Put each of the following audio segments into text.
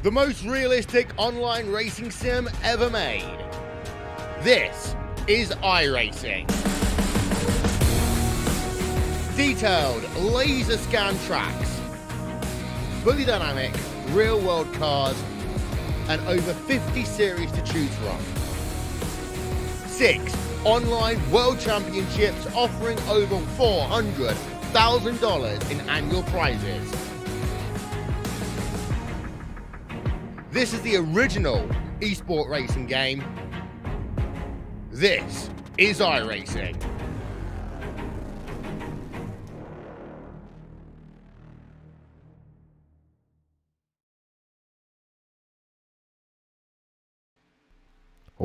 the most realistic online racing sim ever made. This is iRacing. Detailed laser scan tracks, fully dynamic real world cars, and over 50 series to choose from. 6 online world championships offering over $400,000 in annual prizes. This is the original esport racing game. This is iRacing.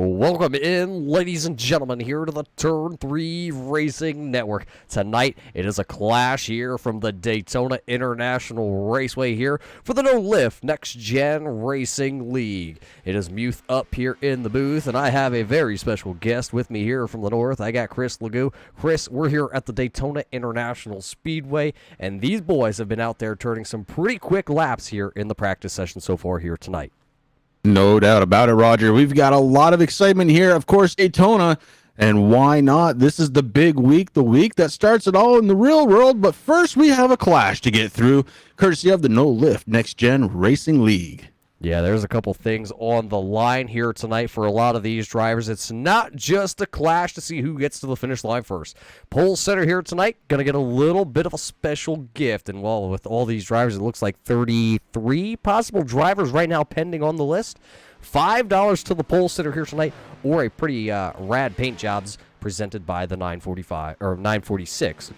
Welcome in, ladies and gentlemen, here to the Turn 3 Racing Network. Tonight, it is a clash here from the Daytona International Raceway here for the No Lift Next Gen Racing League. It is Muth up here in the booth, and I have a very special guest with me here from the north. I got Chris Legou. Chris, we're here at the Daytona International Speedway, and these boys have been out there turning some pretty quick laps here in the practice session so far here tonight. No doubt about it, Roger. We've got a lot of excitement here. Of course, Daytona, and why not? This is the big week, the week that starts it all in the real world. But first, we have a clash to get through, courtesy of the No Lift Next Gen Racing League. Yeah, there's a couple things on the line here tonight for a lot of these drivers. It's not just a clash to see who gets to the finish line first. Pole sitter here tonight, going to get a little bit of a special gift. And well, with all these drivers, it looks like 33 possible drivers right now pending on the list. $5 to the pole sitter here tonight, or a pretty rad paint jobs presented by the 946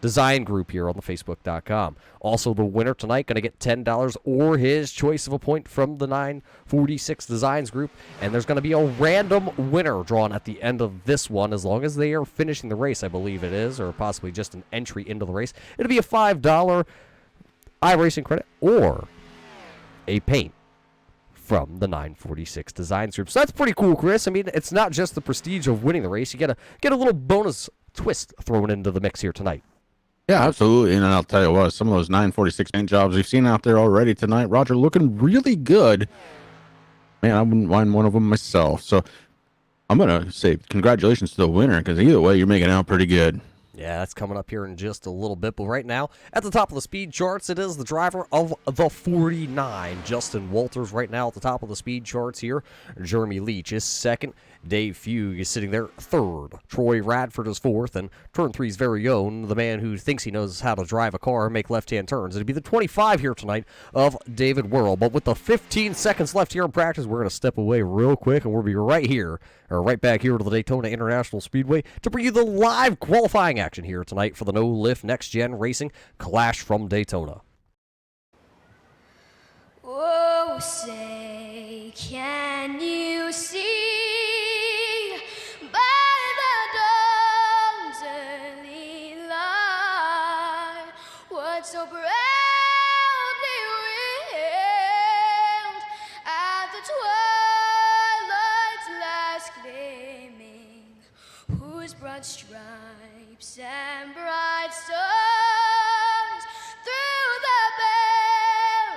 design group here on the Facebook.com. Also, the winner tonight going to get $10 or his choice of a point from the 946 designs group, and there's going to be a random winner drawn at the end of this one, as long as they are finishing the race, I believe it is, or possibly just an entry into the race. It'll be a $5 iRacing credit or a paint from the 946 Designs Group. So that's pretty cool, Chris. I mean, it's not just the prestige of winning the race. You get a little bonus twist thrown into the mix here tonight. Yeah, absolutely. And I'll tell you what, some of those 946 paint jobs we've seen out there already tonight, Roger, looking really good. Man, I wouldn't mind one of them myself. So I'm going to say congratulations to the winner, because either way, you're making out pretty good. Yeah, that's coming up here in just a little bit. But right now, at the top of the speed charts, it is the driver of the 49, Justin Walters, right now at the top of the speed charts here. Jeremy Leach is second. Dave Fugue is sitting there third. Troy Radford is fourth. And Turn 3's very own, the man who thinks he knows how to drive a car and make left-hand turns. It'll be the 25 here tonight of David Worrell. But with the 15 seconds left here in practice, we're going to step away real quick, and we'll be right here, or right back here to the Daytona International Speedway to bring you the live qualifying action here tonight for the No Lift Next Gen Racing Clash from Daytona. Oh, say, can you see by the dawn's early light what so proudly wailed at the twilight's last gleaming, whose broad stripes and bright stars through the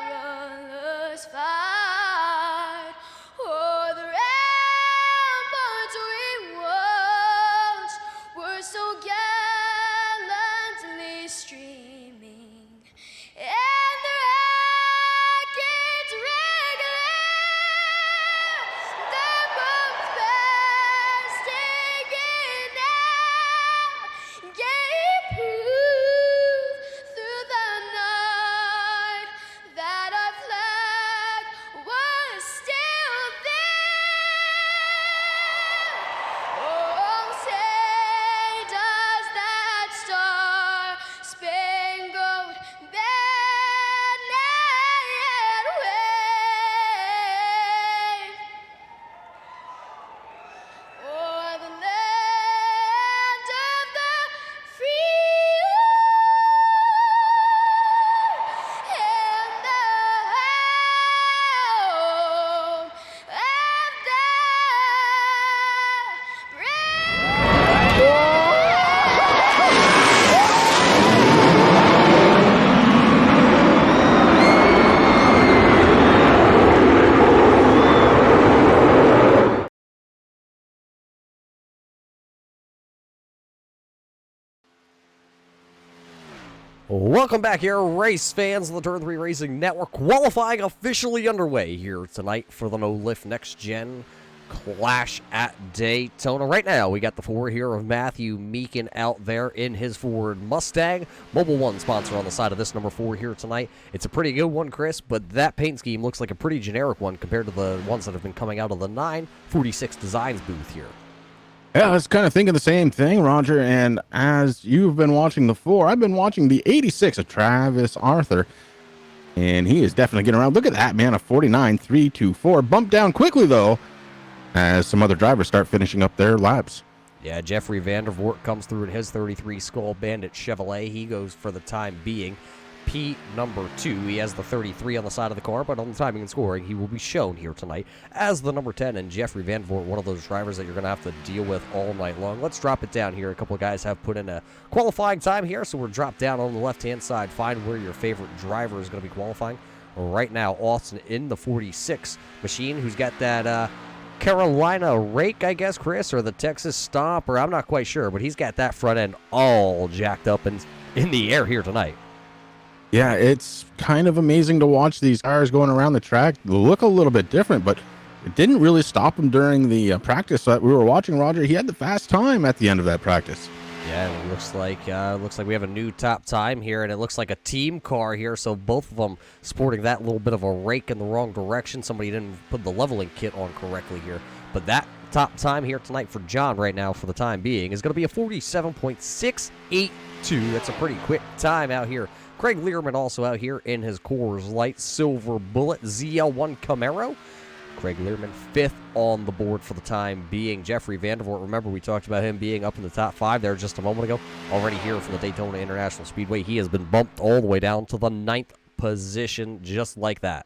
perilous fight o'er the ramparts we watched were so gallantly streaming, Welcome back here, race fans of the Turn 3 Racing Network. Qualifying officially underway here tonight for the No Lift Next Gen Clash at Daytona. Right now, we got the 4 here of Matthew Meekin out there in his Ford Mustang. Mobile One sponsor on the side of this number 4 here tonight. It's a pretty good one, Chris, but that paint scheme looks like a pretty generic one compared to the ones that have been coming out of the 946 Designs booth here. Yeah, I was kind of thinking the same thing, Roger. And as you've been watching the 4, I've been watching the 86 of Travis Arthur. And he is definitely getting around. Look at that, man, a 49.324. Bumped down quickly, though, as some other drivers start finishing up their laps. Yeah, Jeffrey Vandervoort comes through in his 33 Skull Bandit Chevrolet. He goes for the time being P number 2. He has the 33 on the side of the car, but on the timing and scoring, he will be shown here tonight as the number 10. And Jeffrey Vandervoort, one of those drivers that you're going to have to deal with all night long. Let's drop it down here. A couple of guys have put in a qualifying time here, so we're dropped down on the left-hand side. Find where your favorite driver is going to be qualifying. Right now, Austin in the 46 machine, who's got that Carolina rake, I guess, Chris, or the Texas Stomp, or I'm not quite sure, but he's got that front end all jacked up and in the air here tonight. Yeah, it's kind of amazing to watch these cars going around the track. They look a little bit different, but it didn't really stop him during the practice that we were watching, Roger. He had the fast time at the end of that practice. Yeah, it looks like we have a new top time here, and it looks like a team car here, so both of them sporting that little bit of a rake in the wrong direction. Somebody didn't put the leveling kit on correctly here. But that top time here tonight for John right now for the time being is going to be a 47.682. That's a pretty quick time out here. Craig Learman also out here in his Coors Light Silver Bullet ZL1 Camaro. Craig Learman 5th on the board for the time being. Jeffrey Vandervoort, remember we talked about him being up in the top 5 there just a moment ago. Already here from the Daytona International Speedway. He has been bumped all the way down to the 9th position just like that.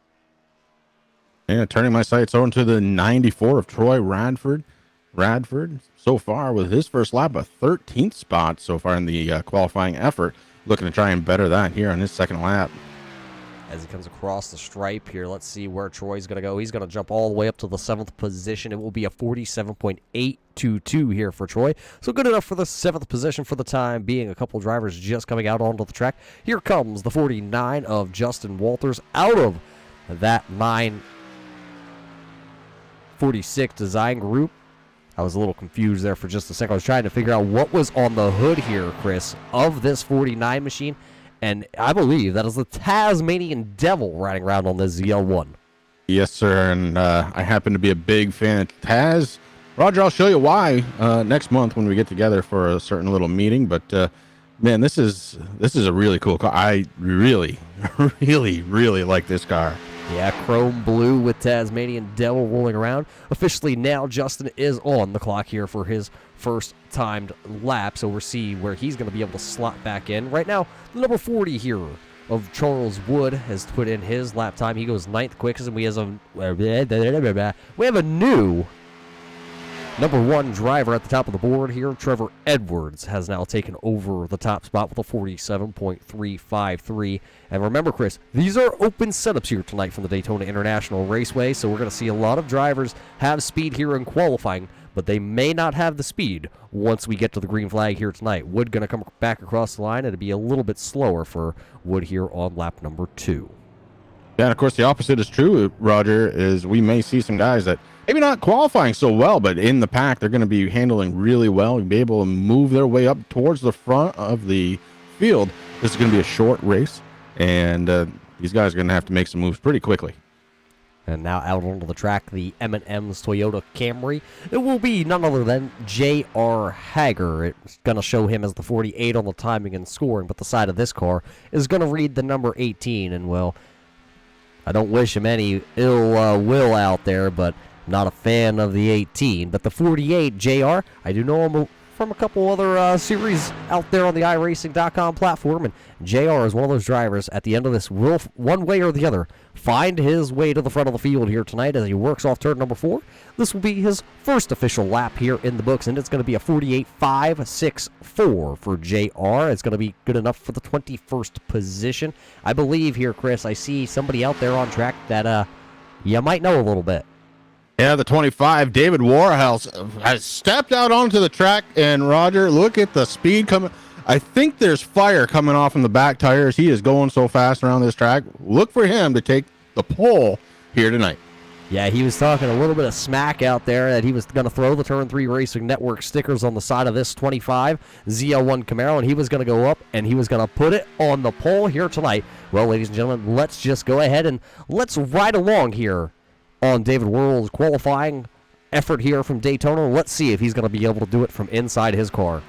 Yeah, turning my sights over to the 94 of Troy Radford. Radford, so far with his first lap, a 13th spot so far in the qualifying effort. Looking to try and better that here on his second lap. As he comes across the stripe here, let's see where Troy's going to go. He's going to jump all the way up to the 7th position. It will be a 47.822 here for Troy. So good enough for the 7th position for the time being. A couple drivers just coming out onto the track. Here comes the 49 of Justin Walters out of that 946 design group. I was a little confused there for just a second. I was trying to figure out what was on the hood here, Chris, of this 49 machine. And I believe that is the Tasmanian Devil riding around on this ZL1. Yes, sir. And I happen to be a big fan of Taz. Roger, I'll show you why next month when we get together for a certain little meeting. But, man, this is a really cool car. I really, really like this car. Yeah, chrome blue with Tasmanian Devil rolling around. Officially now, Justin is on the clock here for his first timed lap, so we'll see where he's going to be able to slot back in. Right now, the number 40 here of Charles Wood has put in his lap time. He goes 9th quickest, and we have a new number 1 driver at the top of the board here. Trevor Edwards has now taken over the top spot with a 47.353. And remember, Chris, these are open setups here tonight from the Daytona International Raceway, so we're going to see a lot of drivers have speed here in qualifying, but they may not have the speed once we get to the green flag here tonight. Wood going to come back across the line, and it'll be a little bit slower for Wood here on lap number 2. Yeah, and of course, the opposite is true, Roger, is we may see some guys that maybe not qualifying so well, but in the pack, they're going to be handling really well and be able to move their way up towards the front of the field. This is going to be a short race, and these guys are going to have to make some moves pretty quickly. And now out onto the track, the M&M's Toyota Camry. It will be none other than J.R. Hager. It's going to show him as the 48 on the timing and scoring, but the side of this car is going to read the number 18. And, well, I don't wish him any ill will out there, but not a fan of the 18. But the 48, JR, I do know him from a couple other series out there on the iRacing.com platform. And JR is one of those drivers at the end of this will, one way or the other, find his way to the front of the field here tonight as he works off turn number 4. This will be his first official lap here in the books, and it's going to be a 48.564 for JR. It's going to be good enough for the 21st position. I believe here, Chris, I see somebody out there on track that you might know a little bit. Yeah, the 25, David Warhouse, has stepped out onto the track, and Roger, look at the speed coming. I think there's fire coming off from the back tires. He is going so fast around this track. Look for him to take the pole here tonight. Yeah, he was talking a little bit of smack out there that he was going to throw the Turn 3 Racing Network stickers on the side of this 25 ZL1 Camaro, and he was going to go up and he was going to put it on the pole here tonight. Well, ladies and gentlemen, let's just go ahead and let's ride along here on David Worrell's qualifying effort here from Daytona. Let's see if he's going to be able to do it from inside his car.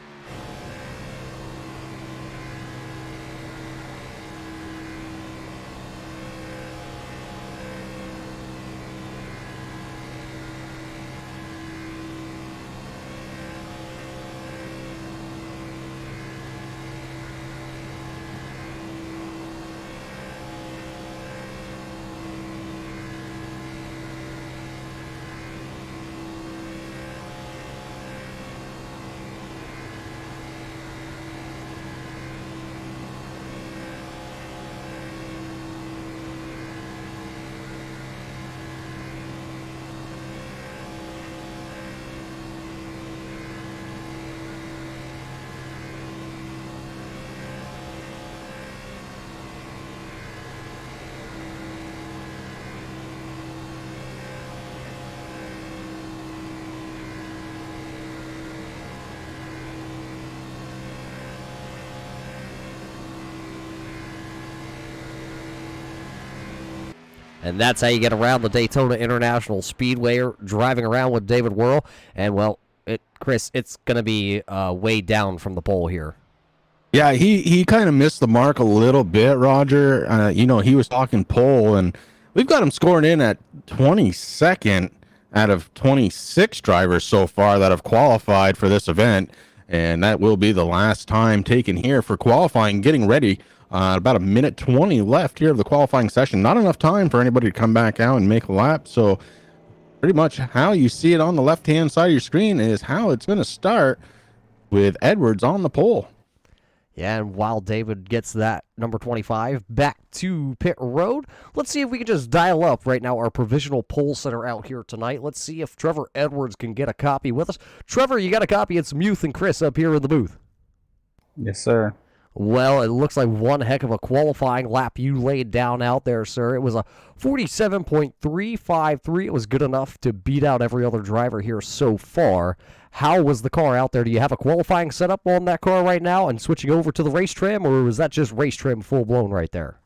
And that's how you get around the Daytona International Speedway, driving around with David Worrell. And, well, Chris, it's going to be way down from the pole here. Yeah, he kind of missed the mark a little bit, Roger. He was talking pole, and we've got him scoring in at 22nd out of 26 drivers so far that have qualified for this event. And that will be the last time taken here for qualifying, getting ready. About a minute 20 left here of the qualifying session. Not enough time for anybody to come back out and make a lap. So pretty much how you see it on the left-hand side of your screen is how it's going to start with Edwards on the pole. Yeah, and while David gets that number 25 back to pit road, let's see if we can just dial up right now our provisional pole sitter out here tonight. Let's see if Trevor Edwards can get a copy with us. Trevor, you got a copy. It's Muth and Chris up here in the booth. Yes, sir. Well, it looks like one heck of a qualifying lap you laid down out there, sir. It was a 47.353. It was good enough to beat out every other driver here so far. How was the car out there? Do you have a qualifying setup on that car right now and switching over to the race trim, or was that just race trim full-blown right there?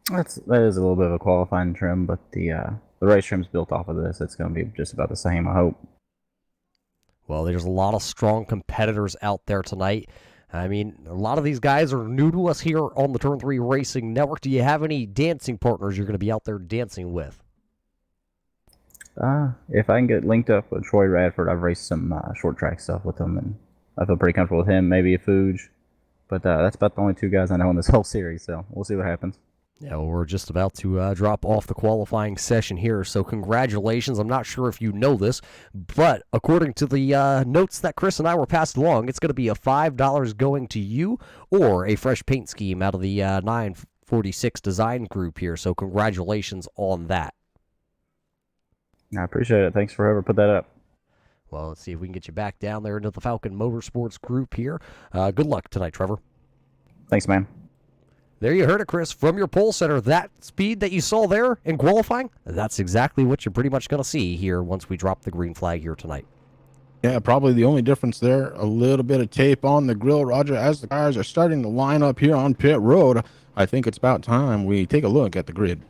That is a little bit of a qualifying trim, but the race trim's built off of this. It's going to be just about the same, I hope. Well, there's a lot of strong competitors out there tonight. I mean, a lot of these guys are new to us here on the Turn 3 Racing Network. Do you have any dancing partners you're going to be out there dancing with? If I can get linked up with Troy Radford, I've raced some short track stuff with him, and I feel pretty comfortable with him. Maybe a Fuge, but that's about the only two guys I know in this whole series, so we'll see what happens. Yeah, well, we're just about to drop off the qualifying session here, so congratulations. I'm not sure if you know this, but according to the notes that Chris and I were passed along, it's going to be a $5 going to you or a fresh paint scheme out of the 946 design group here, so congratulations on that. I appreciate it. Thanks for whoever put that up. Well, let's see if we can get you back down there into the Falcon Motorsports group here. Good luck tonight, Trevor. Thanks, man. There you heard it, Chris, from your pole sitter. That speed that you saw there in qualifying, that's exactly what you're pretty much going to see here once we drop the green flag here tonight. Yeah, probably the only difference there, a little bit of tape on the grill, Roger, as the cars are starting to line up here on pit road. I think it's about time we take a look at the grid.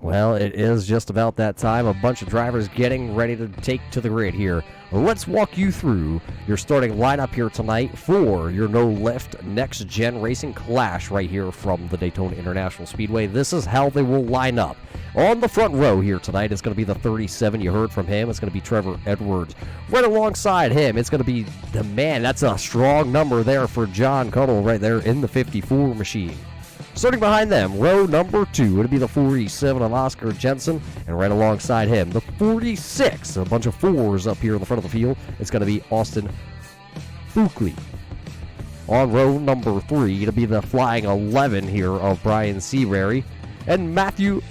Well, it is just about that time. A bunch of drivers getting ready to take to the grid here. Let's walk you through your starting lineup here tonight for your No Lift Next Gen Racing Clash right here from the Daytona International Speedway. This is how they will line up. On the front row here tonight is going to be the 37. You heard from him. It's going to be Trevor Edwards. Right alongside him, it's going to be the man. That's a strong number there for John Cuddle right there in the 54 machine. Starting behind them, row number 2, it'll be the 47 of Oscar Jensen, and right alongside him, the 46, a bunch of 4s up here in the front of the field, it's going to be Austin Fukley. On row number 3, it'll be the flying 11 here of Brian Seabury, and Matthew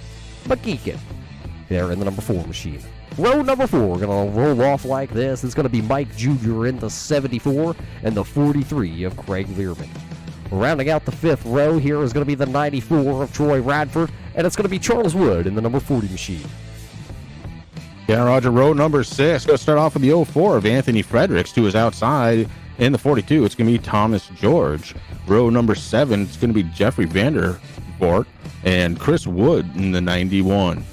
McGeekin there in the number 4 machine. Row number 4, going to roll off like this. It's going to be Mike Jr. in the 74 and the 43 of Craig Learman. Rounding out the 5th row here is going to be the 94 of Troy Radford, and it's going to be Charles Wood in the number 40 machine. Yeah, Roger, row number 6. Going to start off with the 04 of Anthony Fredericks to his outside. In the 42, it's going to be Thomas George. Row number 7, it's going to be Jeffrey Vandervoort and Chris Wood in the 91.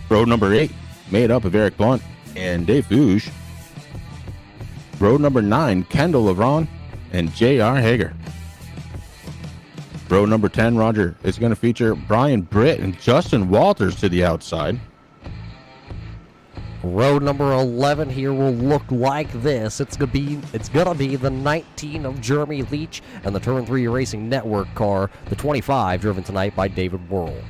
Row number 8, made up of Eric Blunt and Dave Fouge. Row number 9, Kendall Levron and J.R. Hager. Row number 10, Roger, is going to feature Brian Britt and Justin Walters to the outside. Row number 11 here will look like this. It's gonna be the 19 of Jeremy Leach and the Turn 3 Racing Network car, the 25 driven tonight by David Worrell.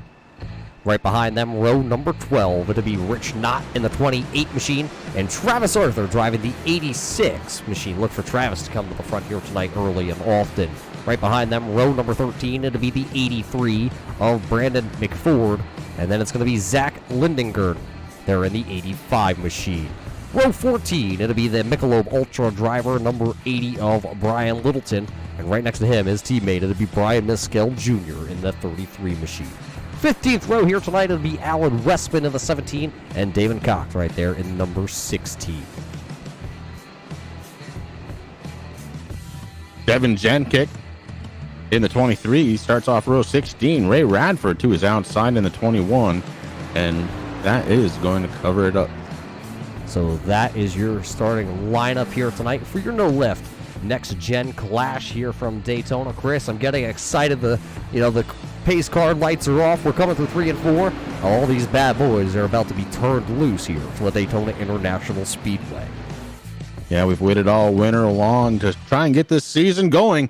Right behind them, row number 12, it'll be Rich Knott in the 28 machine and Travis Arthur driving the 86 machine. Look for Travis to come to the front here tonight early and often. Right behind them, row number 13, it'll be the 83 of Brandon McFord, and then it's going to be Zach Lindengren. They're in the 85 machine. Row 14, it'll be the Michelob Ultra driver, number 80 of Brian Littleton. And right next to him, his teammate, it'll be Brian Miskell Jr. in the 33 machine. 15th row here tonight, it'll be Alan Westman in the 17 and David Cox right there in number 16. Devin Jenkick in the 23 starts off row 16. Ray Radford to his outside in the 21. And that is going to cover it up. So that is your starting lineup here tonight for your No Lift Next Gen Clash here from Daytona. Chris, I'm getting excited. The pace card lights are off. We're coming through 3 and 4. All these bad boys are about to be turned loose here for the Daytona International Speedway. Yeah, we've waited all winter long to try and get this season going.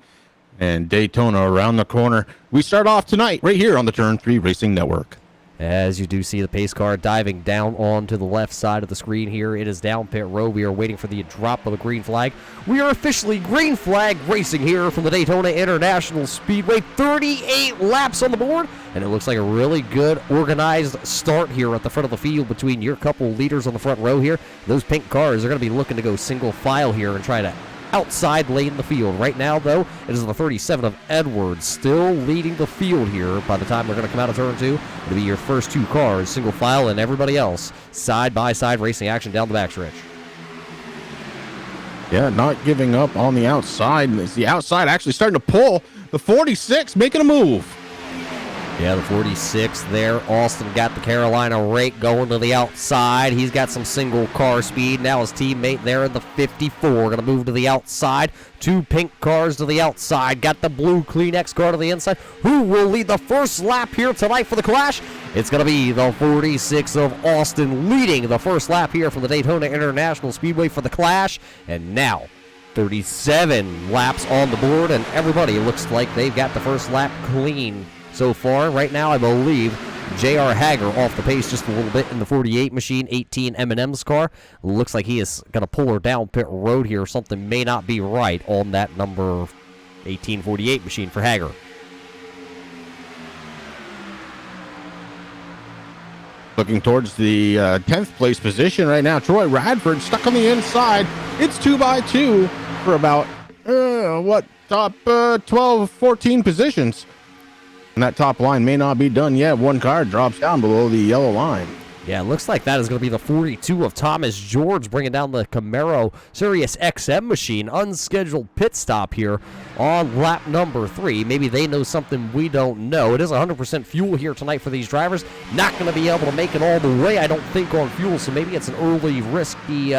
And Daytona around the corner. We start off tonight right here on the Turn 3 Racing Network. As you do see the pace car diving down onto the left side of the screen here. It is down pit row. We are waiting for the drop of the green flag. We are officially green flag racing here from the Daytona International Speedway. 38 laps on the board, and it looks like a really good organized start here at the front of the field between your couple leaders on the front row here. Those pink cars are going to be looking to go single file here and try to outside lane the field. Right now, though, it is the 37 of Edwards still leading the field here. By the time they're going to come out of turn 2, it'll be your first 2 cars, single file, and everybody else side-by-side racing action down the backstretch. Yeah, not giving up on the outside. It's the outside actually starting to pull. The 46 making a move. Yeah, the 46 there. Austin got the Carolina rake going to the outside. He's got some single car speed. Now his teammate there in the 54 going to move to the outside. 2 pink cars to the outside. Got the blue Kleenex car to the inside. Who will lead the first lap here tonight for the Clash? It's going to be the 46 of Austin leading the first lap here for the Daytona International Speedway for the Clash. And now 37 laps on the board, and everybody looks like they've got the first lap clean so far. Right now, I believe J.R. Hager off the pace just a little bit in the 48 machine, 18 M&M's car. Looks like he is going to pull her down pit road here. Something may not be right on that number 1848 machine for Hager. Looking towards the 10th place position right now. Troy Radford stuck on the inside. It's 2x2 for about, top 12, 14 positions. And that top line may not be done yet. One car drops down below the yellow line. Yeah, it looks like that is going to be the 42 of Thomas George bringing down the Camaro Sirius XM machine. Unscheduled pit stop here on lap number 3. Maybe they know something we don't know. It is 100% fuel here tonight for these drivers. Not going to be able to make it all the way, I don't think, on fuel. So maybe it's an early, risky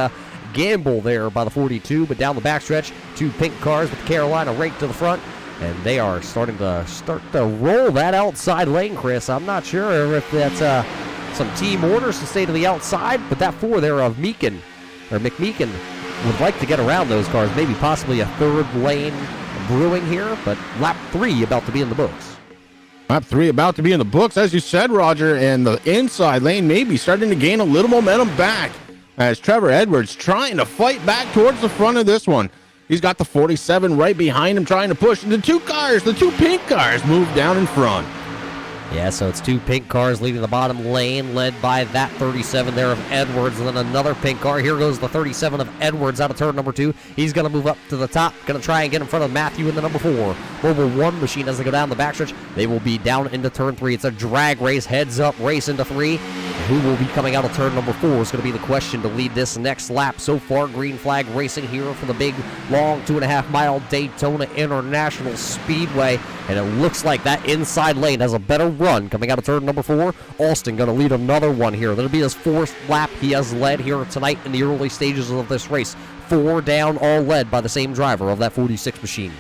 gamble there by the 42. But down the backstretch, 2 pink cars with the Carolina rake to the front. And they are starting to roll that outside lane, Chris. I'm not sure if that's some team orders to stay to the outside, but that 4 there of McMeekin would like to get around those cars. Maybe possibly a 3rd lane brewing here, but lap 3 about to be in the books. Lap 3 about to be in the books, as you said, Roger, and the inside lane may be starting to gain a little momentum back as Trevor Edwards trying to fight back towards the front of this one. He's got the 47 right behind him trying to push. The 2 cars, the 2 pink cars, move down in front. Yeah, so it's 2 pink cars leading the bottom lane, led by that 37 there of Edwards, and then another pink car. Here goes the 37 of Edwards out of turn number 2. He's going to move up to the top, going to try and get in front of Matthew in the number 4. Mobile 1 machine as they go down the backstretch. They will be down into turn 3. It's a drag race, heads up race into 3. Who will be coming out of turn number 4 is going to be the question to lead this next lap. So far, green flag racing here for the big, long 2.5-mile Daytona International Speedway. And it looks like that inside lane has a better run coming out of turn number 4. Austin going to lead another one here. That'll be his 4th lap he has led here tonight in the early stages of this race. 4 down, all led by the same driver of that 46 machine.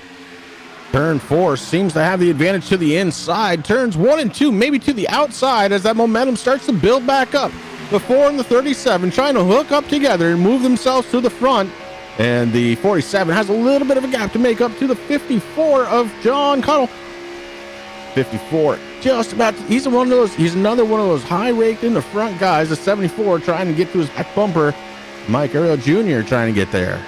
Turn 4 seems to have the advantage to the inside. Turns 1 and 2 maybe to the outside as that momentum starts to build back up. The 4 and the 37 trying to hook up together and move themselves to the front. And the 47 has a little bit of a gap to make up to the 54 of John Connell. 54 just about he's another one of those high raked in the front guys. The 74 trying to get to his back bumper. Mike Ariel Jr. trying to get there.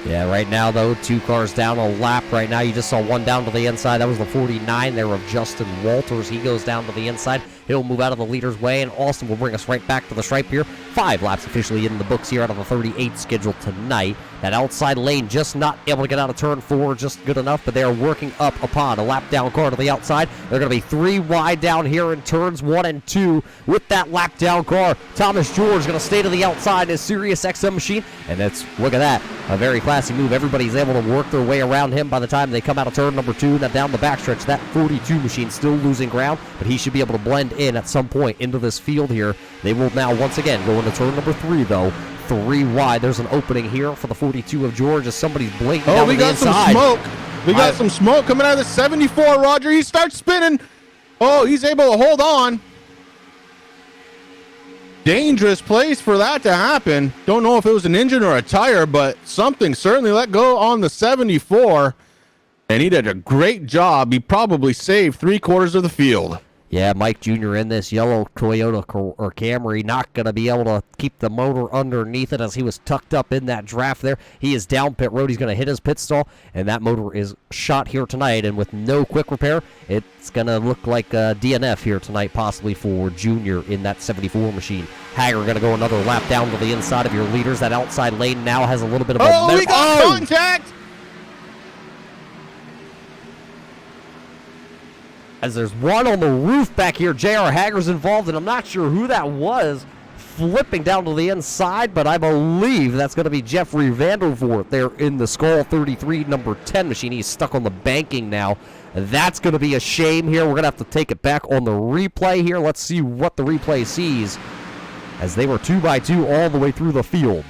Yeah, right now, though, 2 cars down a lap right now. You just saw one down to the inside. That was the 49 there of Justin Walters. He goes down to the inside. He'll move out of the leader's way, and Austin will bring us right back to the stripe here. 5 laps officially in the books here out of the 38 scheduled tonight. That outside lane just not able to get out of turn 4 just good enough, but they are working up upon a lap down car to the outside. They're going to be 3 wide down here in turns 1 and 2 with that lap down car. Thomas George going to stay to the outside in his Sirius XM machine, and look at that, a very classy move. Everybody's able to work their way around him by the time they come out of turn number 2. Now down the backstretch, that 42 machine still losing ground, but he should be able to blend in at some point into this field here. They will now once again go into turn number 3 though. 3 wide. There's an opening here for the 42 of George as somebody's blinking down we the got inside. some smoke. We got some smoke coming out of the 74, Roger. He starts spinning. Oh, he's able to hold on. Dangerous place for that to happen. Don't know if it was an engine or a tire, but something certainly let go on the 74. And he did a great job. He probably saved 3/4 of the field. Yeah, Mike Jr. in this yellow Toyota or Camry, not going to be able to keep the motor underneath it as he was tucked up in that draft there. He is down pit road. He's going to hit his pit stall, and that motor is shot here tonight. And with no quick repair, it's going to look like a DNF here tonight, possibly for Jr. in that 74 machine. Hager going to go another lap down to the inside of your leaders. That outside lane now has a little bit of momentum. Oh, we got contact! As there's one on the roof back here. J.R. Hager's involved, and I'm not sure who that was flipping down to the inside, but I believe that's going to be Jeffrey Vandervoort there in the Skull 33 number 10 machine. He's stuck on the banking now. That's going to be a shame here. We're going to have to take it back on the replay here. Let's see what the replay sees as they were 2x2 all the way through the field.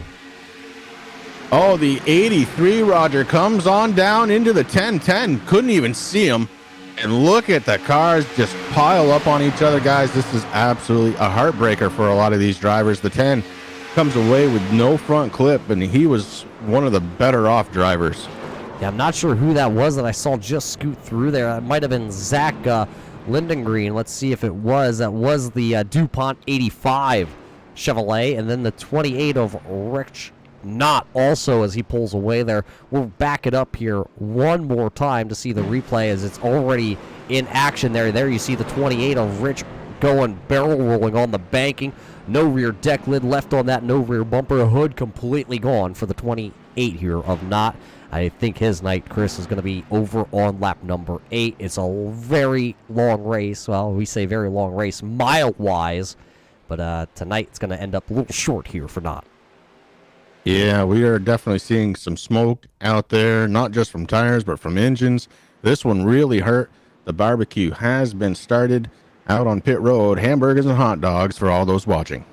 Oh, the 83, Roger, comes on down into the 10-10. Couldn't even see him. And look at the cars just pile up on each other, guys. This is absolutely a heartbreaker for a lot of these drivers. The 10 comes away with no front clip, and he was one of the better off drivers. Yeah, I'm not sure who that was that I saw just scoot through there. It might have been Zach Lindengreen. Let's see if it was. That was the DuPont 85 Chevrolet, and then the 28 of Rich Knott also as he pulls away there. We'll back it up here one more time to see the replay as it's already in action there. There you see the 28 of Rich going barrel rolling on the banking. No rear deck lid left on that, no rear bumper. Hood completely gone for the 28 here of Knott. I think his night, Chris, is going to be over on lap number 8. It's a very long race. Well, we say very long race mile-wise, but tonight it's going to end up a little short here for Knott. Yeah, we are definitely seeing some smoke out there, not just from tires, but from engines. This one really hurt. The barbecue has been started out on pit road. Hamburgers and hot dogs for all those watching.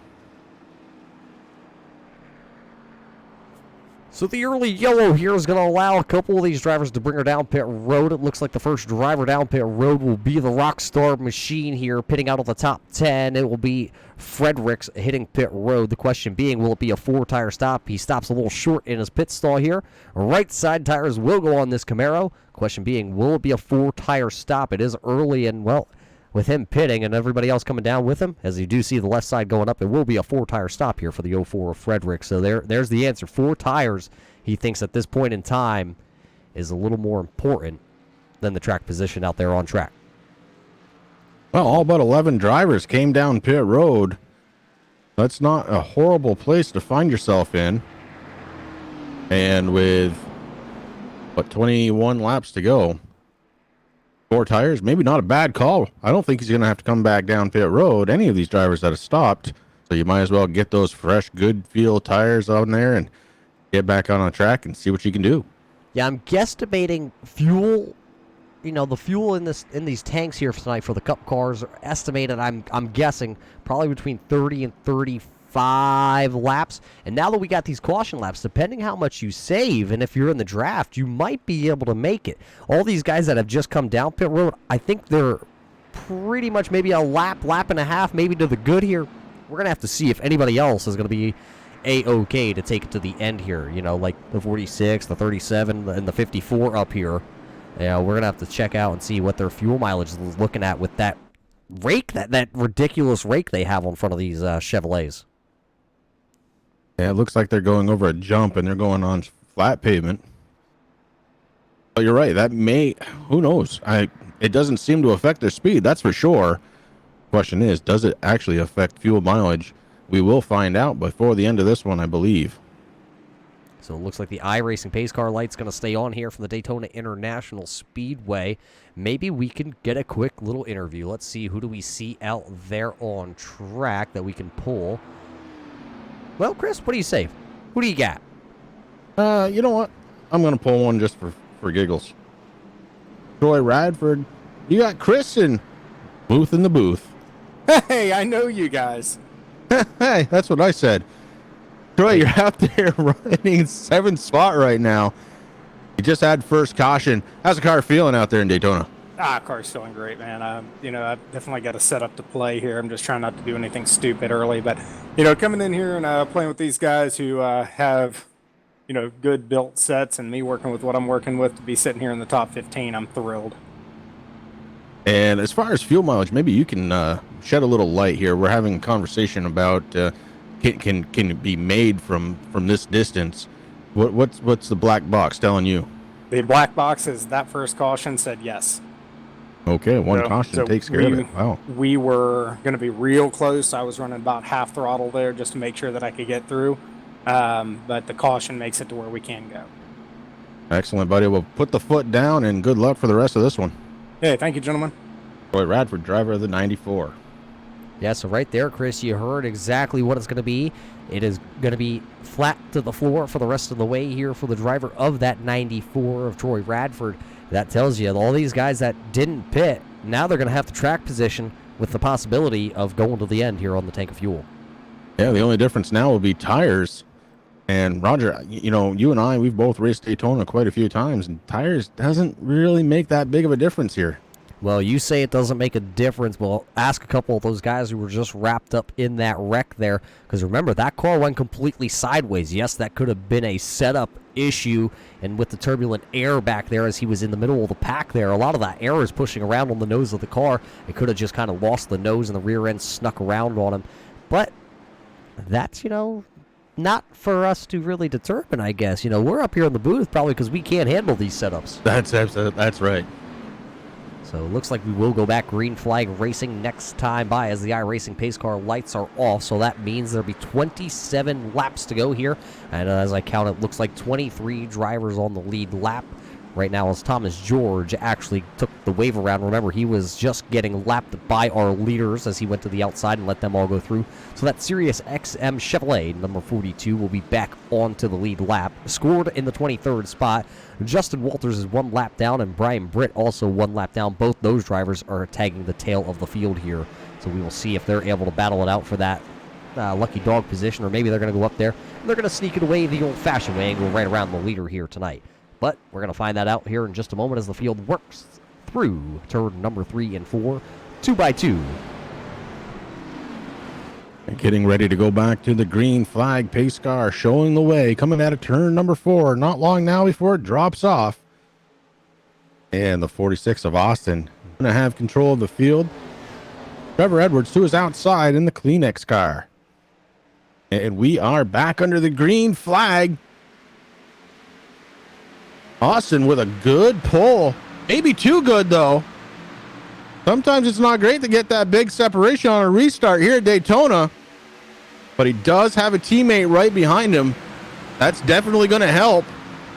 So the early yellow here is going to allow a couple of these drivers to bring her down pit road. It looks like the first driver down pit road will be the Rockstar machine here, pitting out of the top 10. It will be Fredericks hitting pit road. The question being, will it be a 4-tire stop? He stops a little short in his pit stall here. Right side tires will go on this Camaro. Question being, will it be a 4-tire stop? It is early, and well, with him pitting and everybody else coming down with him, as you do see the left side going up, it will be a 4-tire stop here for the 04 of Frederick. So there's the answer. 4 tires, he thinks at this point in time, is a little more important than the track position out there on track. Well, all but 11 drivers came down pit road. That's not a horrible place to find yourself in. And with, 21 laps to go. 4 tires, maybe not a bad call. I don't think he's going to have to come back down pit road, any of these drivers that have stopped. So you might as well get those fresh, good feel tires on there and get back on the track and see what you can do. Yeah, I'm guesstimating fuel. The fuel in these tanks here tonight for the Cup cars are estimated. I'm guessing probably between 30 and 35 laps. And now that we got these caution laps, depending how much you save, and if you're in the draft, you might be able to make it. All these guys that have just come down pit road, I think they're pretty much maybe a lap and a half, maybe to the good here. We're gonna have to see if anybody else is gonna be A-OK to take it to the end here. Like the 46, the 37, and the 54 up here. Yeah, we're gonna have to check out and see what their fuel mileage is looking at with that rake, that ridiculous rake they have on front of these Chevrolets. Yeah, it looks like they're going over a jump and they're going on flat pavement. But you're right. That may, who knows? It doesn't seem to affect their speed. That's for sure. Question is, does it actually affect fuel mileage? We will find out before the end of this one, I believe. So it looks like the iRacing pace car light's going to stay on here from the Daytona International Speedway. Maybe we can get a quick little interview. Let's see, who do we see out there on track that we can pull? Well, Chris, what do you say? Who do you got? You know what? I'm going to pull one just for giggles. Troy Radford. You got Chris and Booth in the booth. Hey, I know you guys. Hey, that's what I said. Troy, you're out there running 7th spot right now. You just had first caution. How's the car feeling out there in Daytona? Car's feeling great, man. I've definitely got a setup to play here. I'm just trying not to do anything stupid early, but coming in here and playing with these guys who have good built sets, and me working with what I'm working with to be sitting here in the top 15, I'm thrilled. And as far as fuel mileage, maybe you can shed a little light here. We're having a conversation about can it be made from this distance. What's the black box telling you? The black box is that first caution said yes. Okay, one caution takes care of it. Wow. We were going to be real close. I was running about half throttle there just to make sure that I could get through. But the caution makes it to where we can go. Excellent, buddy. We'll put the foot down, and good luck for the rest of this one. Hey, thank you, gentlemen. Troy Radford, driver of the 94. Yeah, so right there, Chris, you heard exactly what it's going to be. It is going to be flat to the floor for the rest of the way here for the driver of that 94 of Troy Radford. That tells you all these guys that didn't pit, now they're going to have the track position with the possibility of going to the end here on the tank of fuel. Yeah, the only difference now will be tires. And Roger, you and I, we've both raced Daytona quite a few times, and tires doesn't really make that big of a difference here. Well, you say it doesn't make a difference. Well, ask a couple of those guys who were just wrapped up in that wreck there. Because remember, that car went completely sideways. Yes, that could have been a setup issue. And with the turbulent air back there as he was in the middle of the pack there, a lot of that air is pushing around on the nose of the car. It could have just kind of lost the nose and the rear end snuck around on him. But that's, not for us to really determine, I guess. We're up here in the booth probably because we can't handle these setups. That's right. So it looks like we will go back green flag racing next time by as the iRacing pace car lights are off. So that means there'll be 27 laps to go here. And as I count, it looks like 23 drivers on the lead lap. Right now, as Thomas George actually took the wave around. Remember, he was just getting lapped by our leaders as he went to the outside and let them all go through. So that Sirius XM Chevrolet, number 42, will be back onto the lead lap. Scored in the 23rd spot. Justin Walters is 1 lap down, and Brian Britt also 1 lap down. Both those drivers are tagging the tail of the field here. So we will see if they're able to battle it out for that lucky dog position, or maybe they're going to go up there and they're going to sneak it away the old-fashioned way and go right around the leader here tonight. But we're going to find that out here in just a moment as the field works through turn number 3 and 4, 2x2. And getting ready to go back to the green flag pace car, showing the way, coming out of turn number 4. Not long now before it drops off. And the 46 of Austin going to have control of the field. Trevor Edwards to his outside in the Kleenex car. And we are back under the green flag. Austin with a good pull. Maybe too good, though. Sometimes it's not great to get that big separation on a restart here at Daytona, but he does have a teammate right behind him. That's definitely going to help.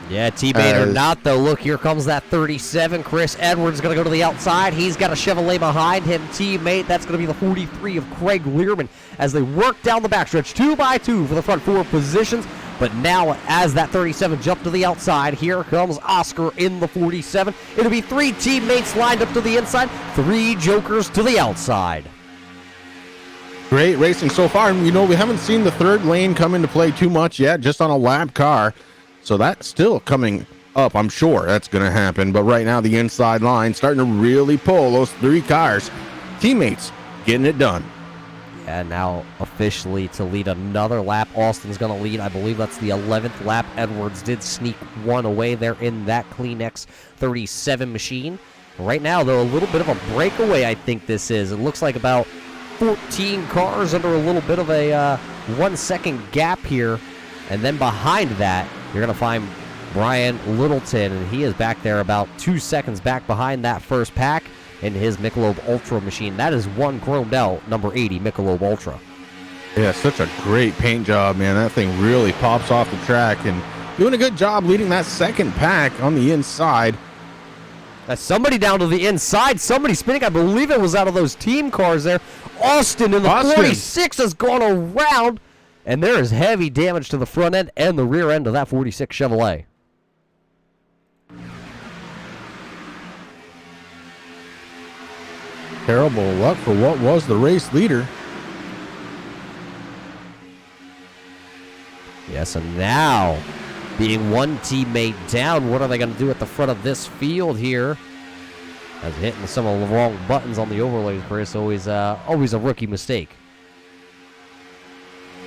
Yeah, teammate or not, though. Look, here comes that 37. Chris Edwards going to go to the outside. He's got a Chevrolet behind him. Teammate, that's going to be the 43 of Craig Learman as they work down the backstretch 2x2 for the front 4 positions. But now, as that 37 jumped to the outside, here comes Oscar in the 47. It'll be 3 teammates lined up to the inside, 3 jokers to the outside. Great racing so far. And, we haven't seen the third lane come into play too much yet, just on a lap car. So that's still coming up. I'm sure that's going to happen. But right now, the inside line starting to really pull those 3 cars. Teammates getting it done. And now officially to lead another lap, Austin's going to lead. I believe that's the 11th lap. Edwards did sneak one away there in that Kleenex 37 machine. Right now, though, a little bit of a breakaway, I think this is. It looks like about 14 cars under a little bit of a 1 second gap here. And then behind that, you're going to find Brian Littleton, and he is back there about 2 seconds back behind that first pack in his Michelob Ultra machine. That is one chromed out number 80 Michelob Ultra. Yeah, such a great paint job, man. That thing really pops off the track, and doing a good job leading that second pack on the inside. That's somebody down to the inside, somebody spinning. I believe it was out of those team cars there. Austin in the 46 has gone around, and there is heavy damage to the front end and the rear end of that 46 Chevrolet. Terrible luck for what was the race leader. Yes, and now, being one teammate down, what are they going to do at the front of this field here? As hitting some of the wrong buttons on the overlays, Chris, always a rookie mistake.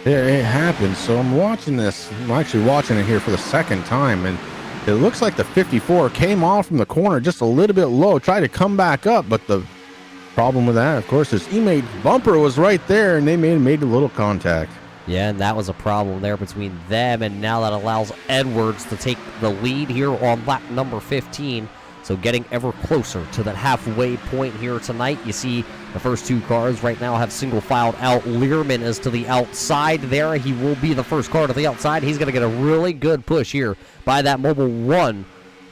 Yeah, it happens. So I'm watching this. I'm actually watching it here for the second time, and it looks like the 54 came off from the corner just a little bit low, tried to come back up, but the problem with that, of course, his teammate bumper was right there, and they made a little contact. Yeah, and that was a problem there between them, and now that allows Edwards to take the lead here on lap number 15. So getting ever closer to that halfway point here tonight. You see the first 2 cars right now have single filed out. Learman is to the outside there. He will be the first car to the outside. He's going to get a really good push here by that Mobil 1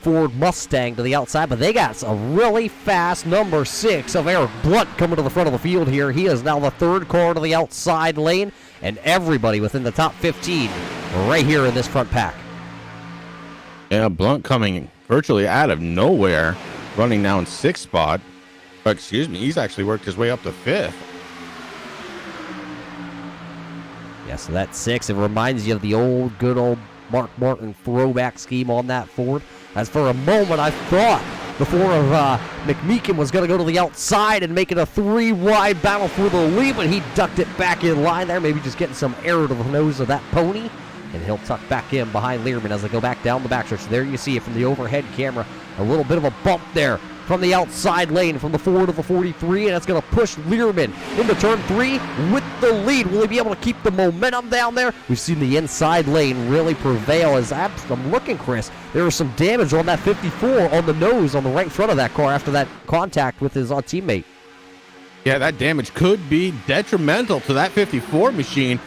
Ford Mustang to the outside, but they got a really fast number 6 of Eric Blunt coming to the front of the field here. He is now the 3rd car to the outside lane, and everybody within the top 15 right here in this front pack. Yeah, Blunt coming virtually out of nowhere, running now in 6th spot. Excuse me, he's actually worked his way up to 5th. Yeah, so that's 6. It reminds you of the good old Mark Martin throwback scheme on that Ford. As for a moment, I thought the 4 of McMeekin was going to go to the outside and make it a 3-wide battle for the lead, but he ducked it back in line there, maybe just getting some air to the nose of that pony. And he'll tuck back in behind Learman as they go back down the backstretch. There you see it from the overhead camera. A little bit of a bump there from the outside lane from the 4 to the 43, and that's going to push Learman into turn 3 with the lead. Will he be able to keep the momentum down there? We've seen the inside lane really prevail. As I'm looking, Chris, there was some damage on that 54 on the nose on the right front of that car after that contact with his teammate. Yeah, that damage could be detrimental to that 54 machine.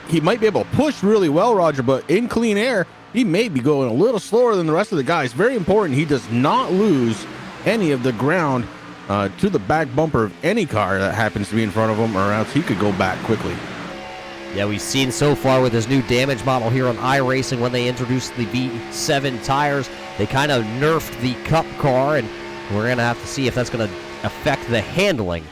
He might be able to push really well, Roger, but in clean air, he may be going a little slower than the rest of the guys. Very important, he does not lose any of the ground to the back bumper of any car that happens to be in front of him, or else he could go back quickly. Yeah, we've seen so far with this new damage model here on iRacing when they introduced the V7 tires, they kind of nerfed the Cup car, and we're going to have to see if that's going to affect the handling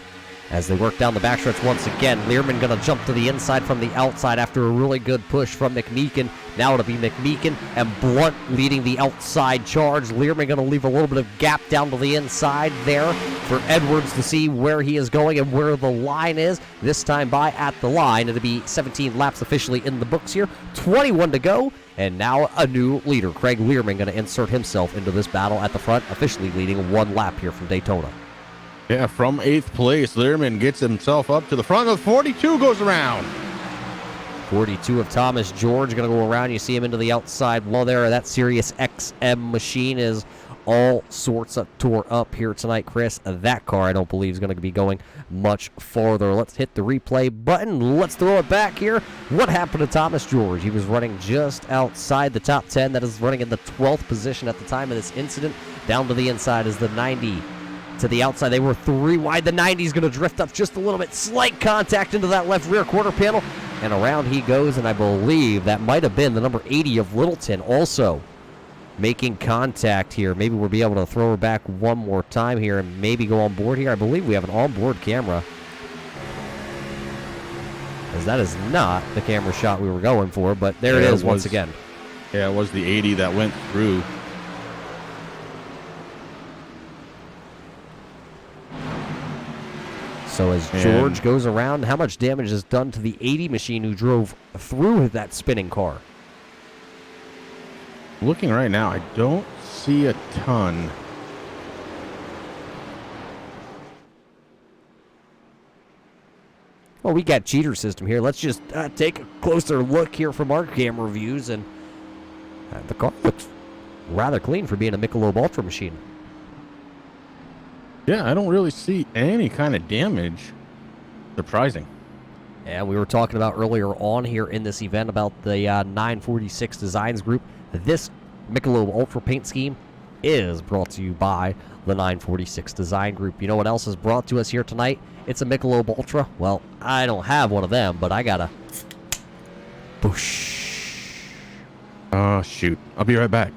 as they work down the backstretch once again. Learman going to jump to the inside from the outside after a really good push from McMeekin. Now it'll be McMeekin and Blunt leading the outside charge. Learman going to leave a little bit of gap down to the inside there for Edwards to see where he is going and where the line is. This time by at the line. It'll be 17 laps officially in the books here. 21 to go. And now a new leader. Craig Learman going to insert himself into this battle at the front, officially leading 1 lap here from Daytona. Yeah, from 8th place, Learman gets himself up to the front of 42, goes around. 42 of Thomas George going to go around. You see him into the outside wall there. That Sirius XM machine is all sorts of tore up here tonight, Chris. That car, I don't believe, is going to be going much farther. Let's hit the replay button. Let's throw it back here. What happened to Thomas George? He was running just outside the top 10. That is running in the 12th position at the time of this incident. Down to the inside is the 90. To the outside, they were 3 wide. The 90 is going to drift up just a little bit. Slight contact into that left rear quarter panel. And around he goes, and I believe that might have been the number 80 of Littleton also making contact here. Maybe we'll be able to throw her back one more time here and maybe go on board here. I believe we have an onboard camera, as that is not the camera shot we were going for, but there it is once again. Yeah, it was the 80 that went through. So as George goes around, how much damage is done to the 80 machine who drove through that spinning car? Looking right now, I don't see a ton. Well, we got cheater system here. Let's just take a closer look here from our camera views, and the car looks rather clean for being a Michelob Ultra machine. Yeah, I don't really see any kind of damage. Surprising. And we were talking about earlier on here in this event about the 946 Designs Group. This Michelob Ultra paint scheme is brought to you by the 946 Design Group. You know what else is brought to us here tonight? It's a Michelob Ultra. Well, I don't have one of them, but I got a Bush. Oh, shoot. I'll be right back.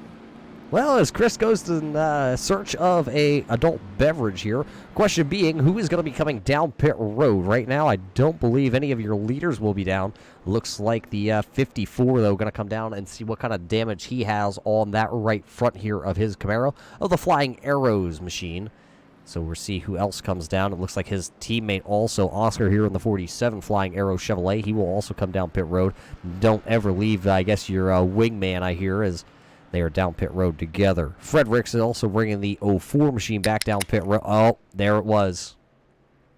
Well, as Chris goes in search of a adult beverage here, question being, who is going to be coming down pit road? Right now, I don't believe any of your leaders will be down. Looks like the 54, though, going to come down and see what kind of damage he has on that right front here of his Camaro, of the Flying Arrows machine. So we'll see who else comes down. It looks like his teammate also, Oscar, here in the 47 Flying Arrow Chevrolet. He will also come down pit road. Don't ever leave, I guess, your wingman, I hear, as they are down pit road together. Fredericks is also bringing the 04 machine back down pit road. Oh, there it was.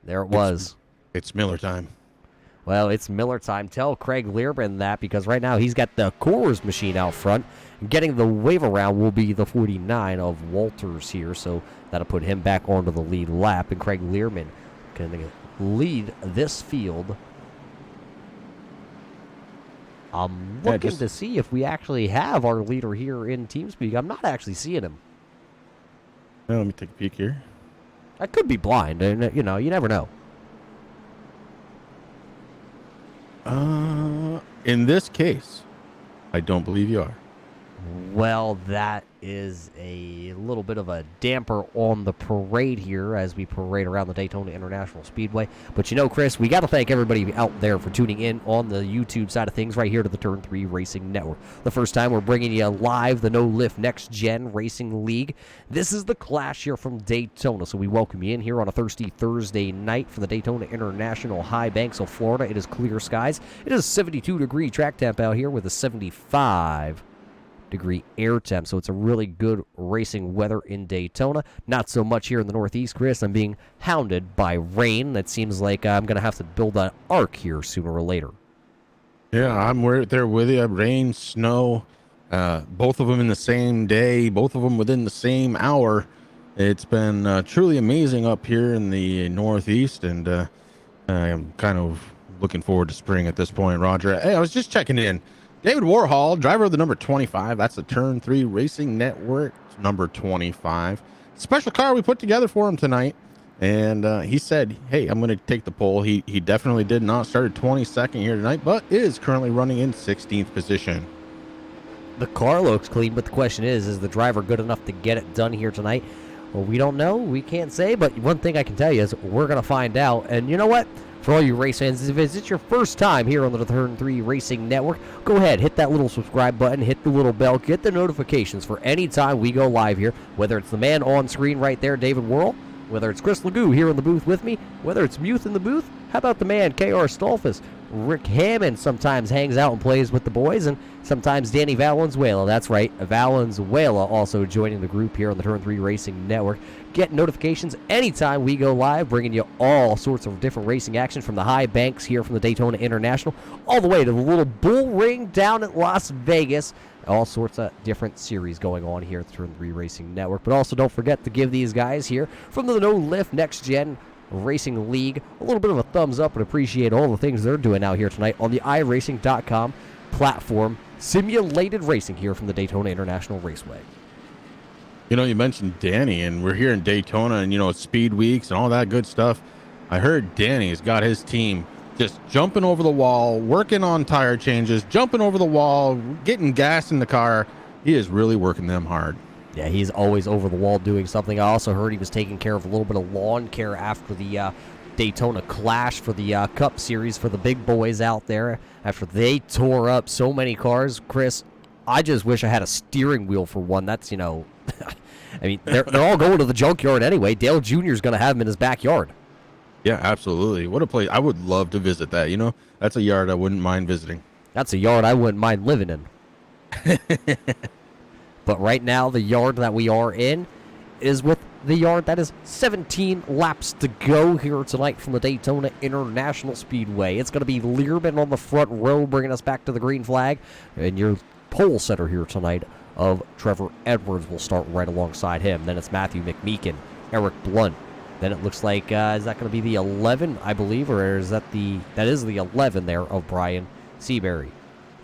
There it was. It's Miller time. Well, it's Miller time. Tell Craig Learman that, because right now he's got the Coors machine out front. Getting the wave around will be the 49 of Walters here, so that'll put him back onto the lead lap, and Craig Learman can lead this field. I'm looking to see if we actually have our leader here in TeamSpeak. I'm not actually seeing him. Well, let me take a peek here. I could be blind, and you never know. In this case, I don't believe you are. Well, that is a little bit of a damper on the parade here as we parade around the Daytona International Speedway. But you know, Chris, we got to thank everybody out there for tuning in on the YouTube side of things right here to the Turn 3 Racing Network. The first time we're bringing you live the No Lift Next Gen Racing League. This is the Clash here from Daytona, so we welcome you in here on a thirsty Thursday night for the Daytona International High Banks of Florida. It is clear skies. It is 72-degree track temp out here with a 75-degree air temp, so it's a really good racing weather in Daytona. Not so much here in the Northeast, Chris. I'm being hounded by rain. That seems like I'm going to have to build an ark here sooner or later. Yeah, I'm right there with you. Rain, snow, both of them in the same day, both of them within the same hour. It's been truly amazing up here in the Northeast, and I'm kind of looking forward to spring at this point, Roger. Hey, I was just checking in. David Warhol, driver of the number 25. That's the Turn 3 Racing Network number 25. Special car we put together for him tonight. And he said, hey, I'm going to take the pole. He definitely did not start at 22nd here tonight, but is currently running in 16th position. The car looks clean, but the question is the driver good enough to get it done here tonight? Well, we don't know. We can't say, but one thing I can tell you is we're going to find out. And you know what? For all you race fans, if it's your first time here on the Turn 3 Racing Network, go ahead, hit that little subscribe button, hit the little bell, get the notifications for any time we go live here, whether it's the man on screen right there, David Worrell, whether it's Chris Legoo here in the booth with me, whether it's Muth in the booth, how about the man, KR Stolfus, Rick Hammond sometimes hangs out and plays with the boys, and sometimes Danny Valenzuela. That's right, Valenzuela also joining the group here on the Turn 3 Racing Network. Get notifications anytime we go live, bringing you all sorts of different racing action from the high banks here from the Daytona International, all the way to the little bull ring down at Las Vegas. All sorts of different series going on here at the Turn 3 Racing Network. But also don't forget to give these guys here from the No Lift Next Gen Racing League a little bit of a thumbs up and appreciate all the things they're doing out here tonight on the iRacing.com platform. Simulated racing here from the Daytona International Raceway. You know, you mentioned Danny, and we're here in Daytona, and, you know, it's speed weeks and all that good stuff. I heard Danny's got his team just jumping over the wall, working on tire changes, jumping over the wall, getting gas in the car. He is really working them hard. Yeah, he's always over the wall doing something. I also heard he was taking care of a little bit of lawn care after the Daytona Clash for the Cup Series for the big boys out there after they tore up so many cars. Chris, I just wish I had a steering wheel for one. That's, you know, I mean, they're all going to the junkyard anyway. Dale Jr. is going to have him in his backyard. Yeah, absolutely. What a place. I would love to visit that. You know, that's a yard I wouldn't mind visiting. That's a yard I wouldn't mind living in. But right now, the yard that we are in is with the yard that is 17 laps to go here tonight from the Daytona International Speedway. It's going to be Learman on the front row, bringing us back to the green flag. And your pole setter here tonight of Trevor Edwards will start right alongside him. Then it's Matthew McMeekin, Eric Blunt. Then it looks like, is that going to be the 11, I believe, or is that that is the 11 there of Brian Seabury.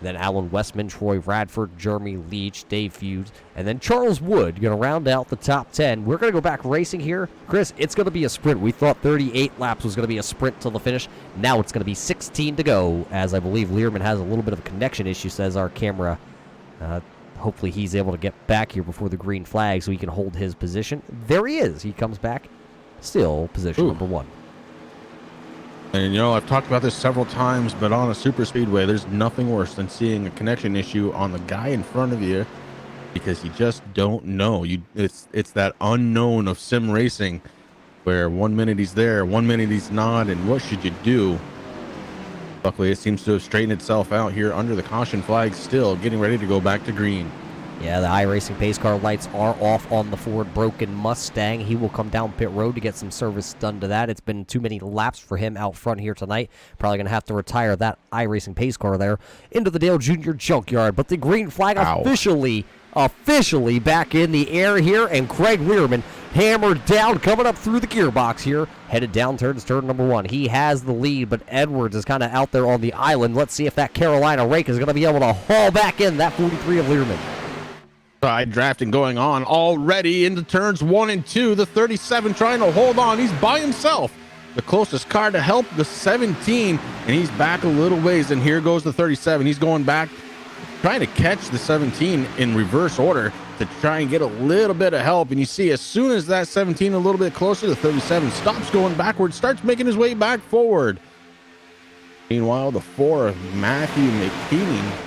Then Alan Westman, Troy Radford, Jeremy Leach, Dave Feuds, and then Charles Wood going to round out the top 10. We're going to go back racing here. Chris, it's going to be a sprint. We thought 38 laps was going to be a sprint till the finish. Now it's going to be 16 to go, as I believe Learman has a little bit of a connection issue, says our camera. Hopefully he's able to get back here before the green flag so he can hold his position. There he is. He comes back, still position number 1. And, you know, I've talked about this several times, but on a super speedway, there's nothing worse than seeing a connection issue on the guy in front of you because you just don't know. It's that unknown of sim racing where 1 minute he's there, 1 minute he's not, and what should you do? Luckily, it seems to have straightened itself out here under the caution flag, still getting ready to go back to green. Yeah, the iRacing pace car lights are off on the Ford Broken Mustang. He will come down pit road to get some service done to that. It's been too many laps for him out front here tonight. Probably going to have to retire that iRacing pace car there into the Dale Jr. junkyard. But the green flag officially back in the air here, and Craig Learman hammered down, coming up through the gearbox here, headed down turns turn number 1. He has the lead, but Edwards is kind of out there on the island. Let's see if that Carolina rake is going to be able to haul back in that 43 of Learman. Side drafting going on already into turns 1 and 2. The 37 trying to hold on. He's by himself. The closest car to help, the 17, and he's back a little ways. And here goes the 37. He's going back, trying to catch the 17 in reverse order to try and get a little bit of help. And you see, as soon as that 17 a little bit closer, the 37 stops going backwards, starts making his way back forward. Meanwhile, the 4 of Matthew McKean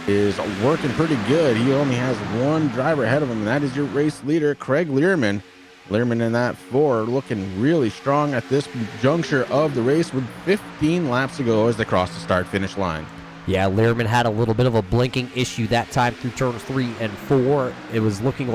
is working pretty good. He only has one driver ahead of him, and that is your race leader, Craig Learman. Learman in that 4 looking really strong at this juncture of the race with 15 laps to go as they cross the start-finish line. Yeah, Learman had a little bit of a blinking issue that time through turns 3 and 4. It was looking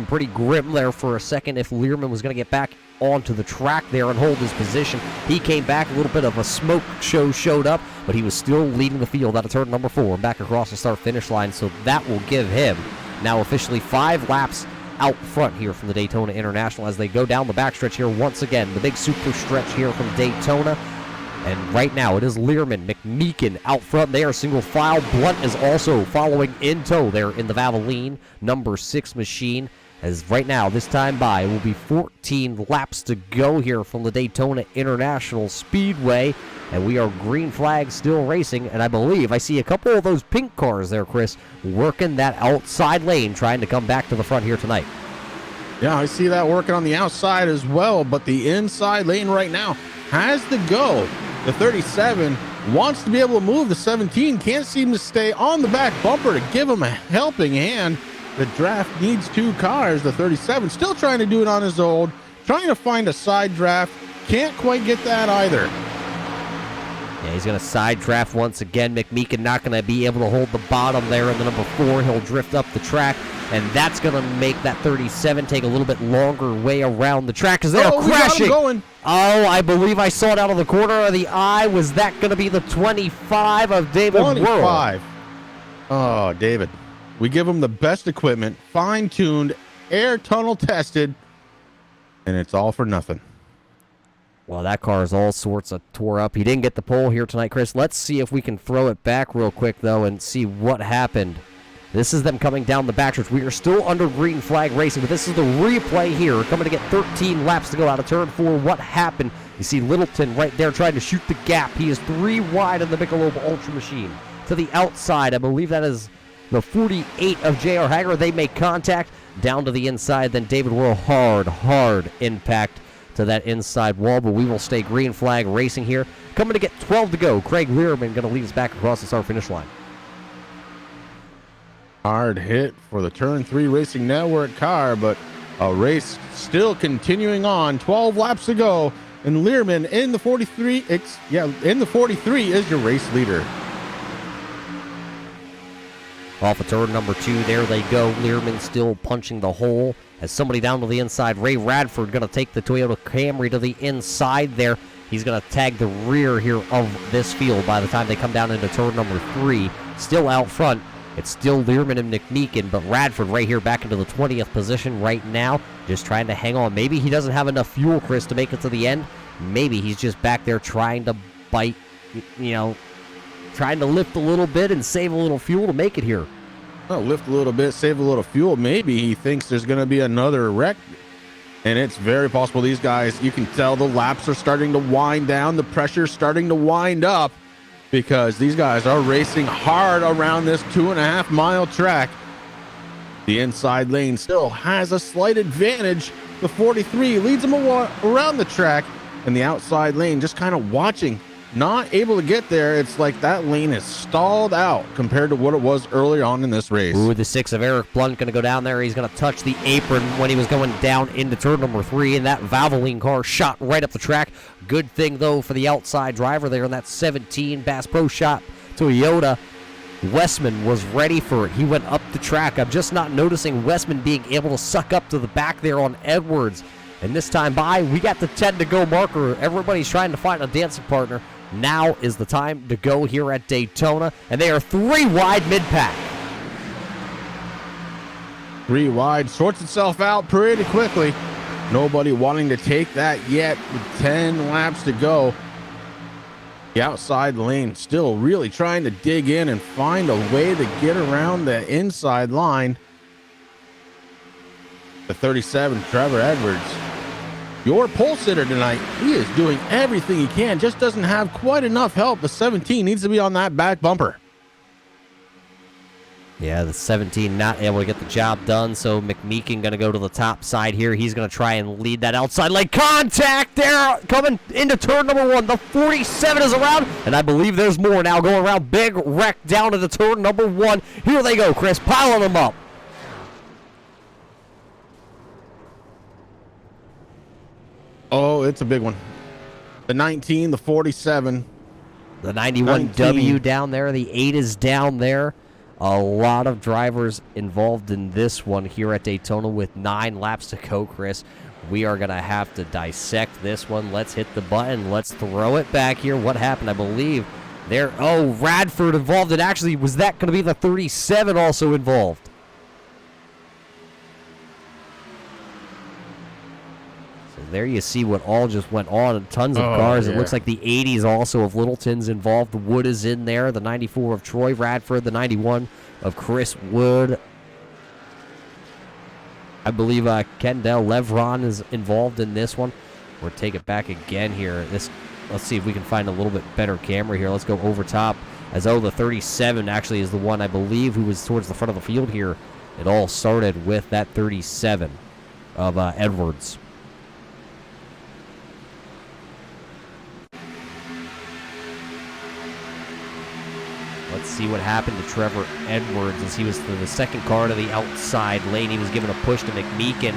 pretty grim there for a second if Learman was going to get back onto the track there and hold his position. He came back, a little bit of a smoke show showed up, but he was still leading the field out of turn number 4 back across the start-finish line, so that will give him now officially 5 laps out front here from the Daytona International as they go down the backstretch here once again. The big super stretch here from Daytona. And right now it is Learman, McMeekin out front there, single file. Blunt is also following in tow there in the Valvoline number 6 machine. As right now, this time by, will be 14 laps to go here from the Daytona International Speedway. And we are green flag still racing. And I believe I see a couple of those pink cars there, Chris, working that outside lane, trying to come back to the front here tonight. Yeah, I see that working on the outside as well. But the inside lane right now has to go. The 37 wants to be able to move. The 17 can't seem to stay on the back bumper to give him a helping hand. The draft needs 2 cars. The 37 still trying to do it on his own, trying to find a side draft. Can't quite get that either. Yeah, he's going to side draft once again. McMeekin not going to be able to hold the bottom there in the number 4. He'll drift up the track, and that's going to make that 37 take a little bit longer way around the track because they are crashing. We got him going. Oh, I believe I saw it out of the corner of the eye. Was that going to be the 25 of David 25. Oh, David. We give him the best equipment, fine-tuned, air tunnel tested, and it's all for nothing. Well, that car is all sorts of tore up. He didn't get the pole here tonight, Chris. Let's see if we can throw it back real quick, though, and see what happened. This is them coming down the backstretch. We are still under green flag racing, but this is the replay here. Coming to get 13 laps to go out of turn 4. What happened? You see Littleton right there trying to shoot the gap. He is 3 wide of the Michelob Ultra Machine. To the outside, I believe that is the 48 of J.R. Hager. They make contact. Down to the inside, then David Worrell. Hard impact to that inside wall, but we will stay green flag racing here. Coming to get 12 to go. Craig Learman going to lead us back across the start finish line. Hard hit for the Turn 3 Racing Network car, but a race still continuing on. 12 laps to go, and Learman in the 43. In the 43 is your race leader. Off of turn number 2, there they go. Learman still punching the hole. As somebody down to the inside, Ray Radford going to take the Toyota Camry to the inside there. He's going to tag the rear here of this field by the time they come down into turn number 3. Still out front, it's still Learman and McMeekin, but Radford right here back into the 20th position right now, just trying to hang on. Maybe he doesn't have enough fuel, Chris, to make it to the end. Maybe he's just back there trying to bite, trying to lift a little bit and save a little fuel to make it here. Well, lift a little bit, save a little fuel. Maybe he thinks there's going to be another wreck, and it's very possible. These guys, you can tell the laps are starting to wind down. The pressure's starting to wind up because these guys are racing hard around this 2.5-mile track. The inside lane still has a slight advantage. The 43 leads them around the track, and the outside lane just kind of watching, not able to get there. It's like that lane is stalled out compared to what it was earlier on in this race. Ooh, the 6 of Eric Blunt going to go down there. He's going to touch the apron when he was going down into turn number 3, and that Valvoline car shot right up the track. Good thing, though, for the outside driver there in that 17 Bass Pro Shop Toyota. Westman was ready for it. He went up the track. I'm just not noticing Westman being able to suck up to the back there on Edwards. And this time by, we got the 10 to go marker. Everybody's trying to find a dancing partner. Now is the time to go here at Daytona, and they are 3 wide mid-pack. 3 wide sorts itself out pretty quickly. Nobody wanting to take that yet with 10 laps to go. The outside lane still really trying to dig in and find a way to get around the inside line. The 37, Trevor Edwards, your pole sitter tonight. He is doing everything he can, just doesn't have quite enough help. The 17 needs to be on that back bumper. Yeah, the 17 not able to get the job done, so McMeekin going to go to the top side here. He's going to try and lead that outside lane. Contact there coming into turn number 1. The 47 is around, and I believe there's more now going around. Big wreck down to the turn number 1. Here they go, Chris, piling them up. Oh, it's a big one. The 19, the 47. The 91W down there. The 8 is down there. A lot of drivers involved in this one here at Daytona with 9 laps to go, Chris. We are going to have to dissect this one. Let's hit the button. Let's throw it back here. What happened? I believe there. Oh, Radford involved. And actually, was that going to be the 37 also involved? There you see what all just went on. Tons of cars. Yeah. It looks like the 80s also of Littleton's involved. The Wood is in there. The 94 of Troy Radford. The 91 of Chris Wood. I believe Kendall Levron is involved in this one. We'll take it back again here. Let's see if we can find a little bit better camera here. Let's go over top. As the 37 actually is the one I believe who was towards the front of the field here. It all started with that 37 of Edwards. Let's see what happened to Trevor Edwards as he was the second car to the outside lane. He was given a push to McMeekin.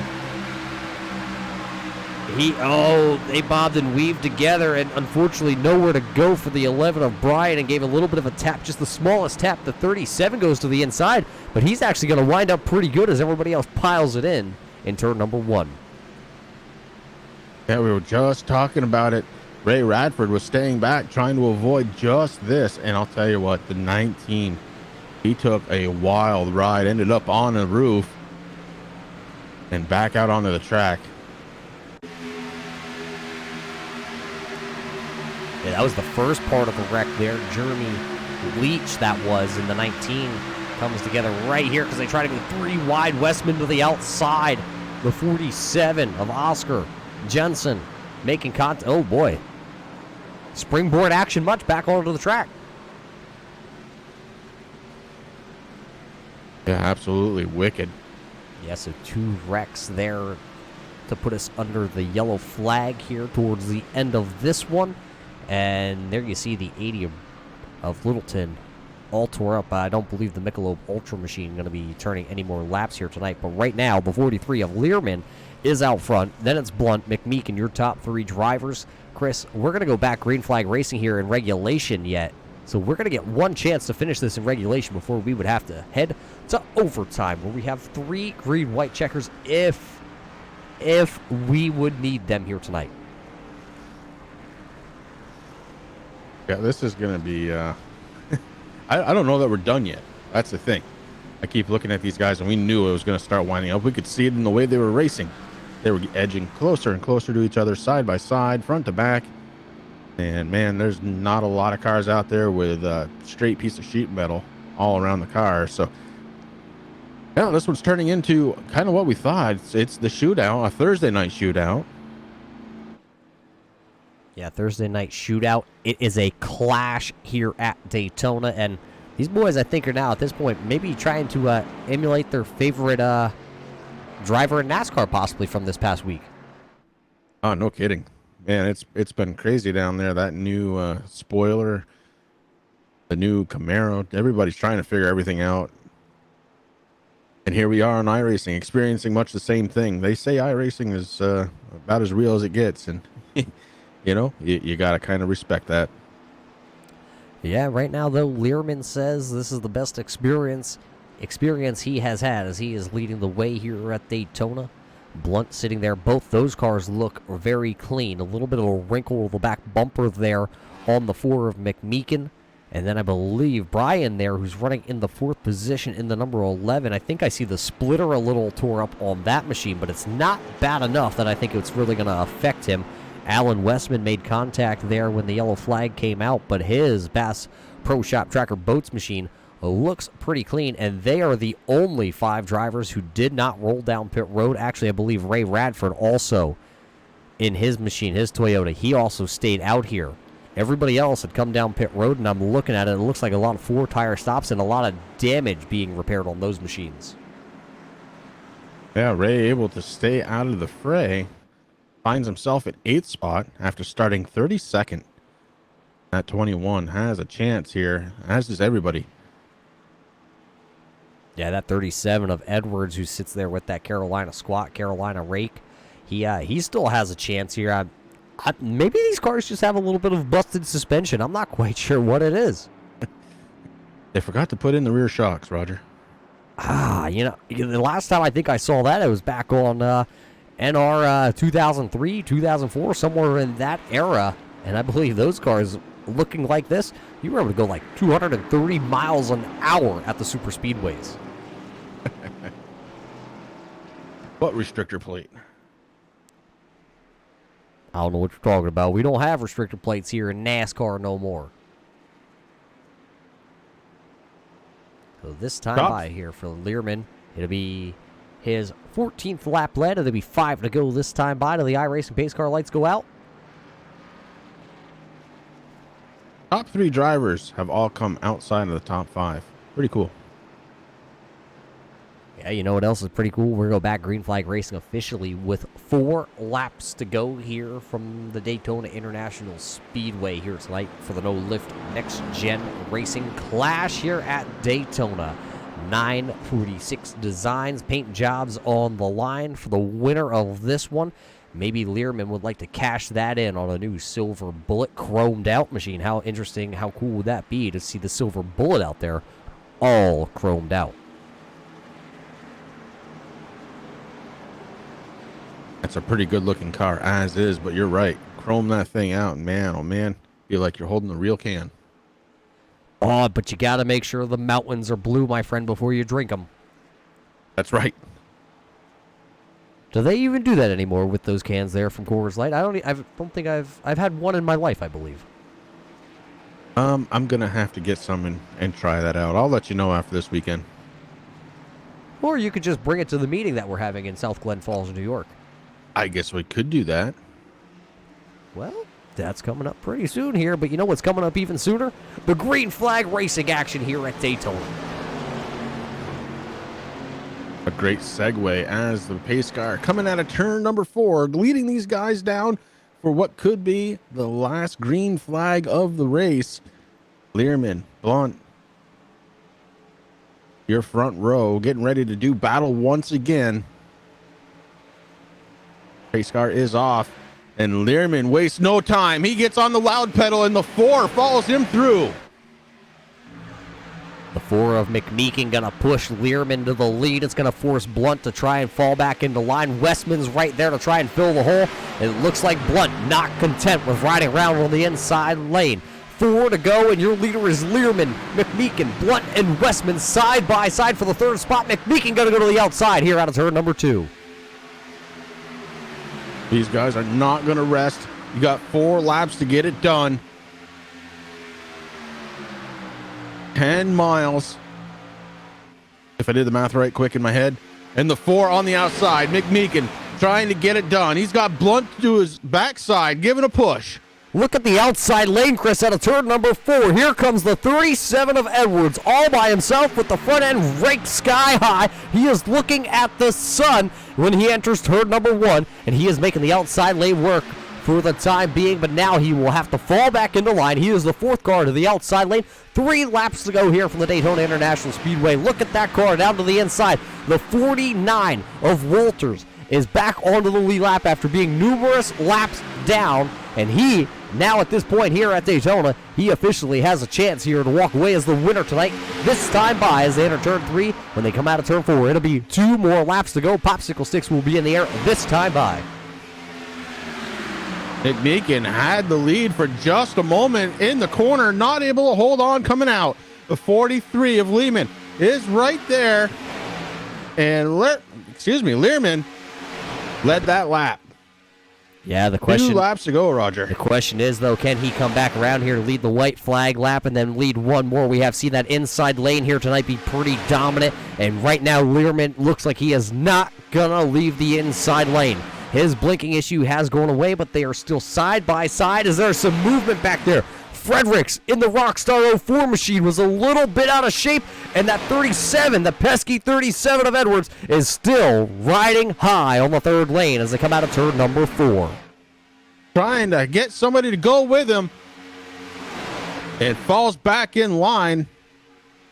They bobbed and weaved together, and unfortunately nowhere to go for the 11 of Brian, and gave a little bit of a tap, just the smallest tap. The 37 goes to the inside, but he's actually going to wind up pretty good as everybody else piles it in turn number 1. Yeah, we were just talking about it. Ray Radford was staying back, trying to avoid just this, and I'll tell you what, the 19, he took a wild ride, ended up on the roof, and back out onto the track. Yeah, that was the first part of the wreck there. Jeremy Leach, that was, in the 19, comes together right here because they try to go 3 wide. Westman to the outside. The 47 of Oscar Jensen making contact. Oh, boy. Springboard action much back onto the track. Yeah, absolutely wicked. Yeah, so 2 wrecks there to put us under the yellow flag here towards the end of this one. And there you see the 80 of Littleton all tore up. I don't believe the Michelob Ultra machine going to be turning any more laps here tonight. But right now, the 43 of Learman is out front. Then it's Blunt, McMeek, and your top 3 drivers. Chris, we're going to go back green flag racing here in regulation yet. So we're going to get one chance to finish this in regulation before we would have to head to overtime, where we have 3 green-white checkers if we would need them here tonight. Yeah, this is going to be, I don't know that we're done yet. That's the thing. I keep looking at these guys, and we knew it was going to start winding up. We could see it in the way they were racing. They were edging closer and closer to each other, side by side, front to back. And, man, there's not a lot of cars out there with a straight piece of sheet metal all around the car. So, yeah, this one's turning into kind of what we thought. It's the shootout, a Thursday night shootout. Yeah, Thursday night shootout. It is a clash here at Daytona, and these boys, I think, are now at this point maybe trying to emulate their favorite driver in NASCAR, possibly from this past week. Oh, no kidding, man! It's been crazy down there. That new spoiler, the new Camaro. Everybody's trying to figure everything out, and here we are on iRacing, experiencing much the same thing. They say iRacing is about as real as it gets, and you know, you got to kind of respect that. Yeah, right now, though, Learman says this is the best experience he has had as he is leading the way here at Daytona. Blunt sitting there. Both those cars look very clean. A little bit of a wrinkle of the back bumper there on the 4 of McMeekin. And then I believe Brian there, who's running in the 4th position in the number 11. I think I see the splitter a little tore up on that machine, but it's not bad enough that I think it's really going to affect him. Alan Westman made contact there when the yellow flag came out, but his Bass Pro Shop Tracker Boats machine looks pretty clean, and they are the only 5 drivers who did not roll down pit road. Actually, I believe Ray Radford also, in his machine, his Toyota, he also stayed out here. Everybody else had come down pit road, and I'm looking at it. It looks like a lot of 4-tire stops and a lot of damage being repaired on those machines. Yeah, Ray able to stay out of the fray. Finds himself at 8th spot after starting 32nd. That 21 has a chance here, as does everybody. Yeah, that 37 of Edwards, who sits there with that Carolina squat, Carolina rake, he still has a chance here. Maybe these cars just have a little bit of busted suspension. I'm not quite sure what it is. They forgot to put in the rear shocks, Roger. You know, the last time I think I saw that, it was back on NR 2003, 2004, somewhere in that era. And I believe those cars looking like this, you were able to go like 230 miles an hour at the super speedways. What restrictor plate? I don't know what you're talking about. We don't have restrictor plates here in NASCAR no more. So this time by here for Learman, it'll be his 14th lap led. It'll be 5 to go this time by till the iRacing pace car lights go out. Top 3 drivers have all come outside of the top 5. Pretty cool. Yeah, you know what else is pretty cool? We're going to go back green flag racing officially with 4 laps to go here from the Daytona International Speedway here tonight for the No Lift Next Gen Racing Clash here at Daytona. 946 designs, paint jobs on the line for the winner of this one. maybe Learman would like to cash that in on a new Silver Bullet chromed out machine. How interesting, how cool would that be to see the Silver Bullet out there all chromed out? That's a pretty good looking car as is, but you're right. Chrome that thing out, and man, oh man, feel like you're holding a real can. Oh, but you got to make sure the mountains are blue, my friend, before you drink them. That's right. Do they even do that anymore with those cans there from Coors Light? I don't think I've had one in my life, I believe. I'm gonna have to get some and try that out. I'll let you know after this weekend. Or you could just bring it to the meeting that we're having in South Glen Falls, New York. I guess we could do that. Well, that's coming up pretty soon here, but you know what's coming up even sooner? The green flag racing action here at Daytona. A great segue as the pace car coming out of turn number 4, leading these guys down for what could be the last green flag of the race. Learman, Blunt, your front row, getting ready to do battle once again. Pace car is off, and Learman wastes no time. He gets on the loud pedal, and the 4 follows him through. The 4 of McMeekin going to push Learman to the lead. It's going to force Blunt to try and fall back into line. Westman's right there to try and fill the hole. It looks like Blunt not content with riding around on the inside lane. 4 to go, and your leader is Learman, McMeekin, Blunt, and Westman side by side for the 3rd spot. McMeekin going to go to the outside here out of turn number 2. These guys are not going to rest. You got 4 laps to get it done. 10 miles, if I did the math right quick in my head, and the 4 on the outside. McMeekin trying to get it done. He's got Blunt to his backside, giving a push. Look at the outside lane, Chris, out of turn number 4. Here comes the 37 of Edwards, all by himself with the front end raked sky high. He is looking at the sun when he enters turn number 1, and he is making the outside lane work for the time being, but now he will have to fall back into line. He is the 4th car to the outside lane. 3 laps to go here from the Daytona International Speedway. Look at that car down to the inside. The 49 of Walters is back onto the lead lap after being numerous laps down, and he, now at this point here at Daytona, he officially has a chance here to walk away as the winner tonight. This time by as they enter turn 3. When they come out of turn 4, it'll be 2 more laps to go. Popsicle sticks will be in the air this time by. McMeekin had the lead for just a moment in the corner, not able to hold on coming out. The 43 of Lehman is right there. And Learman led that lap. Yeah, the question. 2 laps to go, Roger. The question is, though, can he come back around here to lead the white flag lap and then lead one more? We have seen that inside lane here tonight be pretty dominant. And right now, Learman looks like he is not going to leave the inside lane. His blinking issue has gone away, but they are still side by side as there's some movement back there. Fredericks in the Rockstar 04 machine was a little bit out of shape, and that 37, the pesky 37 of Edwards, is still riding high on the 3rd lane as they come out of turn number 4. Trying to get somebody to go with him. It falls back in line.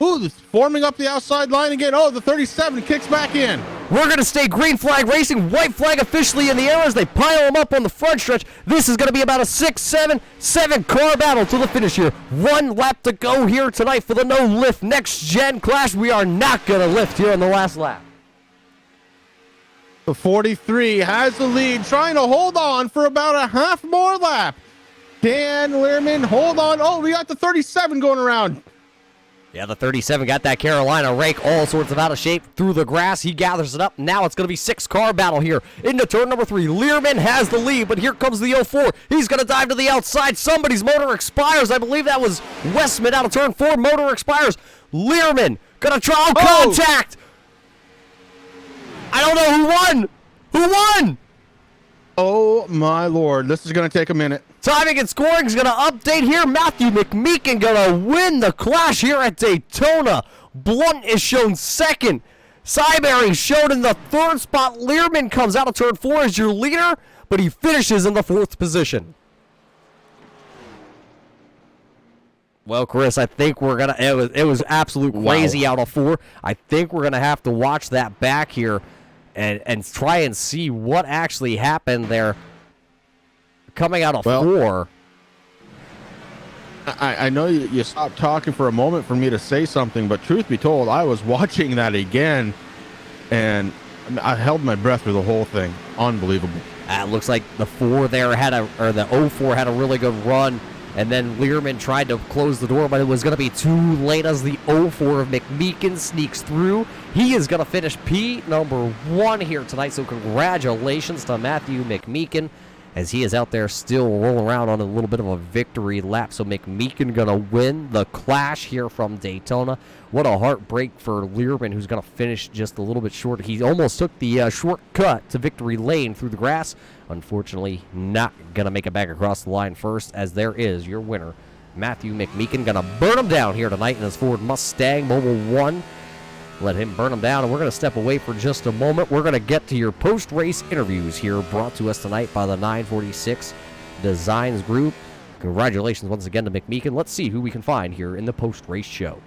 Ooh, it's forming up the outside line again. Oh, the 37 kicks back in. We're going to stay green flag racing, white flag officially in the air as they pile them up on the front stretch. This is going to be about a 7 car battle to the finish here. 1 lap to go here tonight for the no lift next gen clash. We are not going to lift here on the last lap. The 43 has the lead, trying to hold on for about a half more lap. Dan Learman, hold on. Oh, we got the 37 going around. Yeah, the 37 got that Carolina rake, all sorts of out of shape through the grass. He gathers it up. Now it's going to be 6-car battle here into turn number 3. Learman has the lead, but here comes the 04. He's going to dive to the outside. Somebody's motor expires. I believe that was Westman out of turn 4. Motor expires. Learman going to try contact. I don't know who won. Who won? Oh, my Lord. This is going to take a minute. Timing and scoring is going to update here. Matthew McMeekin going to win the clash here at Daytona. Blunt is shown 2nd. Cyberry shown in the 3rd spot. Learman comes out of turn 4 as your leader, but he finishes in the 4th position. Well, Chris, I think we're going to... It was absolute crazy out of 4. I think we're going to have to watch that back here and try and see what actually happened there. Coming out of Well, 4. I know you stopped talking for a moment for me to say something, but truth be told, I was watching that again, and I held my breath through the whole thing. Unbelievable. It looks like the 4 there the 04 had a really good run, and then Learman tried to close the door, but it was going to be too late as the 04 of McMeekin sneaks through. He is going to finish P1 here tonight, so congratulations to Matthew McMeekin, as he is out there still rolling around on a little bit of a victory lap. So McMeekin going to win the Clash here from Daytona. What a heartbreak for Learman, who's going to finish just a little bit short. He almost took the shortcut to victory lane through the grass. Unfortunately, not going to make it back across the line first, as there is your winner, Matthew McMeekin. Going to burn him down here tonight in his Ford Mustang Mobile 1. Let him burn them down, and we're going to step away for just a moment. We're going to get to your post-race interviews here, brought to us tonight by the 946 Designs Group. Congratulations once again to McMeekin. Let's see who we can find here in the post-race show.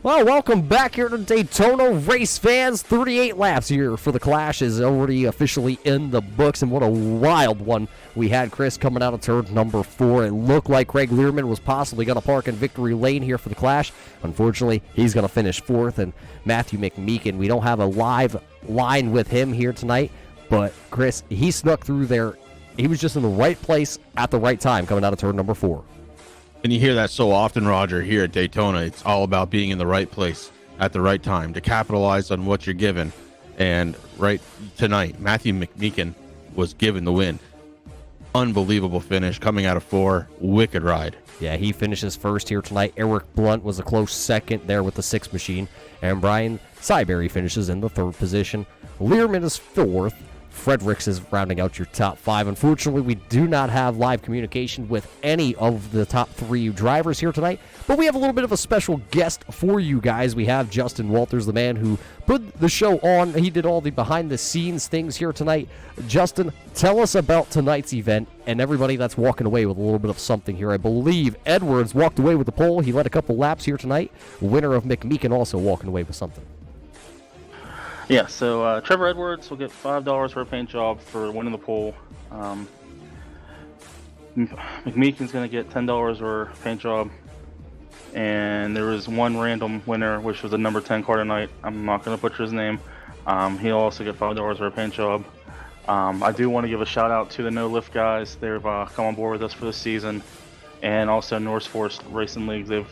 Well, welcome back here to Daytona, race fans. 38 laps here for the Clash is already officially in the books, and what a wild one we had, Chris, coming out of turn number 4. It looked like Craig Learman was possibly going to park in victory lane here for the Clash. Unfortunately, he's going to finish 4th, and Matthew McMeekin, we don't have a live line with him here tonight, but Chris, he snuck through there. He was just in the right place at the right time coming out of turn number 4. And you hear that so often, Roger, here at Daytona. It's all about being in the right place at the right time to capitalize on what you're given. And right tonight, Matthew McMeekin was given the win. Unbelievable finish coming out of 4. Wicked ride. Yeah, he finishes first here tonight. Eric Blunt was a close second there with the 6 machine. And Brian Syberry finishes in the 3rd position. Learman is 4th. Fredericks is rounding out your top 5. Unfortunately, we do not have live communication with any of the top 3 drivers here tonight, but we have a little bit of a special guest for you guys. We have Justin Walters, the man who put the show on. He did all the behind-the-scenes things here tonight. Justin, tell us about tonight's event and everybody that's walking away with a little bit of something here. I believe Edwards walked away with the pole. He led a couple laps here tonight. Winner of McMeekin also walking away with something. Yeah, so Trevor Edwards will get $5 for a paint job for winning the pole. McMeekin's going to get $10 for a paint job. And there was one random winner, which was the number 10 car tonight. I'm not going to butcher his name. He'll also get $5 for a paint job. I do want to give a shout out to the No Lift guys. They've come on board with us for this season. And also NorseForce Racing League. They've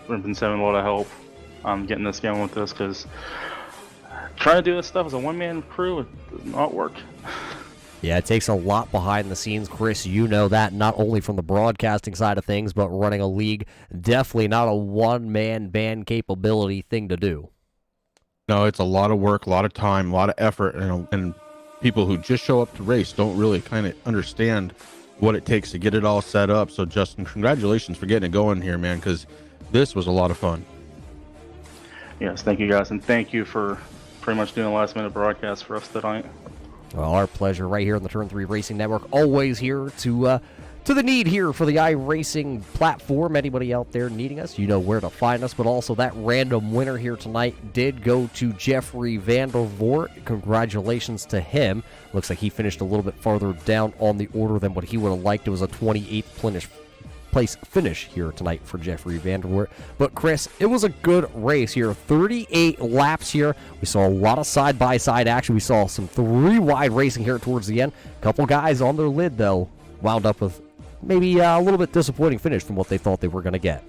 been sending a lot of help getting this going with this, because trying to do this stuff as a one-man crew, it does not work. Yeah, it takes a lot behind the scenes, Chris. You know that, not only from the broadcasting side of things, but running a league, definitely not a one-man band capability thing to do. No, it's a lot of work, a lot of time, a lot of effort, and people who just show up to race don't really kind of understand what it takes to get it all set up. So, Justin, congratulations for getting it going here, man, because this was a lot of fun. Yes, thank you guys, and thank you for pretty much doing a last-minute broadcast for us tonight. Well, our pleasure right here on the Turn 3 Racing Network. Always here to the need here for the iRacing platform. Anybody out there needing us, you know where to find us. But also that random winner here tonight did go to Jeffrey Vandervoort. Congratulations to him. Looks like he finished a little bit farther down on the order than what he would have liked. It was a 28th place finish here tonight for Jeffrey Vandervoort. But Chris, it was a good race here. 38 laps here. We saw a lot of side-by-side action. We saw some 3-wide racing here towards the end. A couple guys on their lid, though, wound up with maybe a little bit disappointing finish from what they thought they were going to get.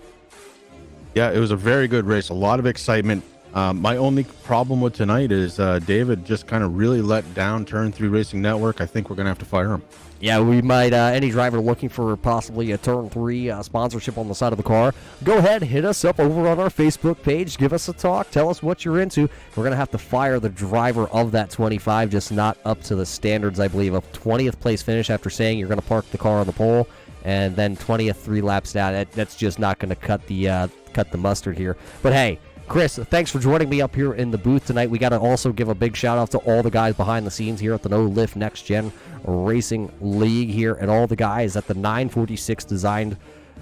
Yeah, it was a very good race. A lot of excitement. My only problem with tonight is David just kind of really let down Turn 3 Racing Network. I think we're going to have to fire him. Yeah, we might, any driver looking for possibly a Turn 3 sponsorship on the side of the car, go ahead, hit us up over on our Facebook page, give us a talk, tell us what you're into. We're going to have to fire the driver of that 25, just not up to the standards, I believe, of 20th place finish after saying you're going to park the car on the pole, and then 20th 3 laps down. That's just not going to cut the mustard here. But hey, Chris, thanks for joining me up here in the booth tonight. We got to also give a big shout-out to all the guys behind the scenes here at the No Lift Next Gen Racing League here, and all the guys at the 946 Designed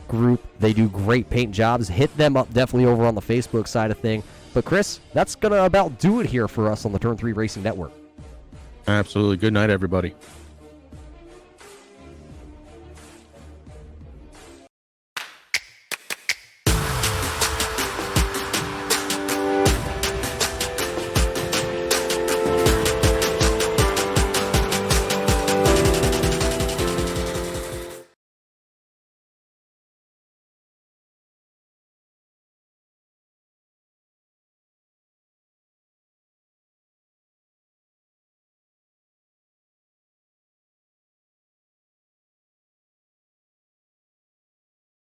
Group. They do great paint jobs. Hit them up definitely over on the Facebook side of thing. But, Chris, that's going to about do it here for us on the Turn 3 Racing Network. Absolutely. Good night, everybody.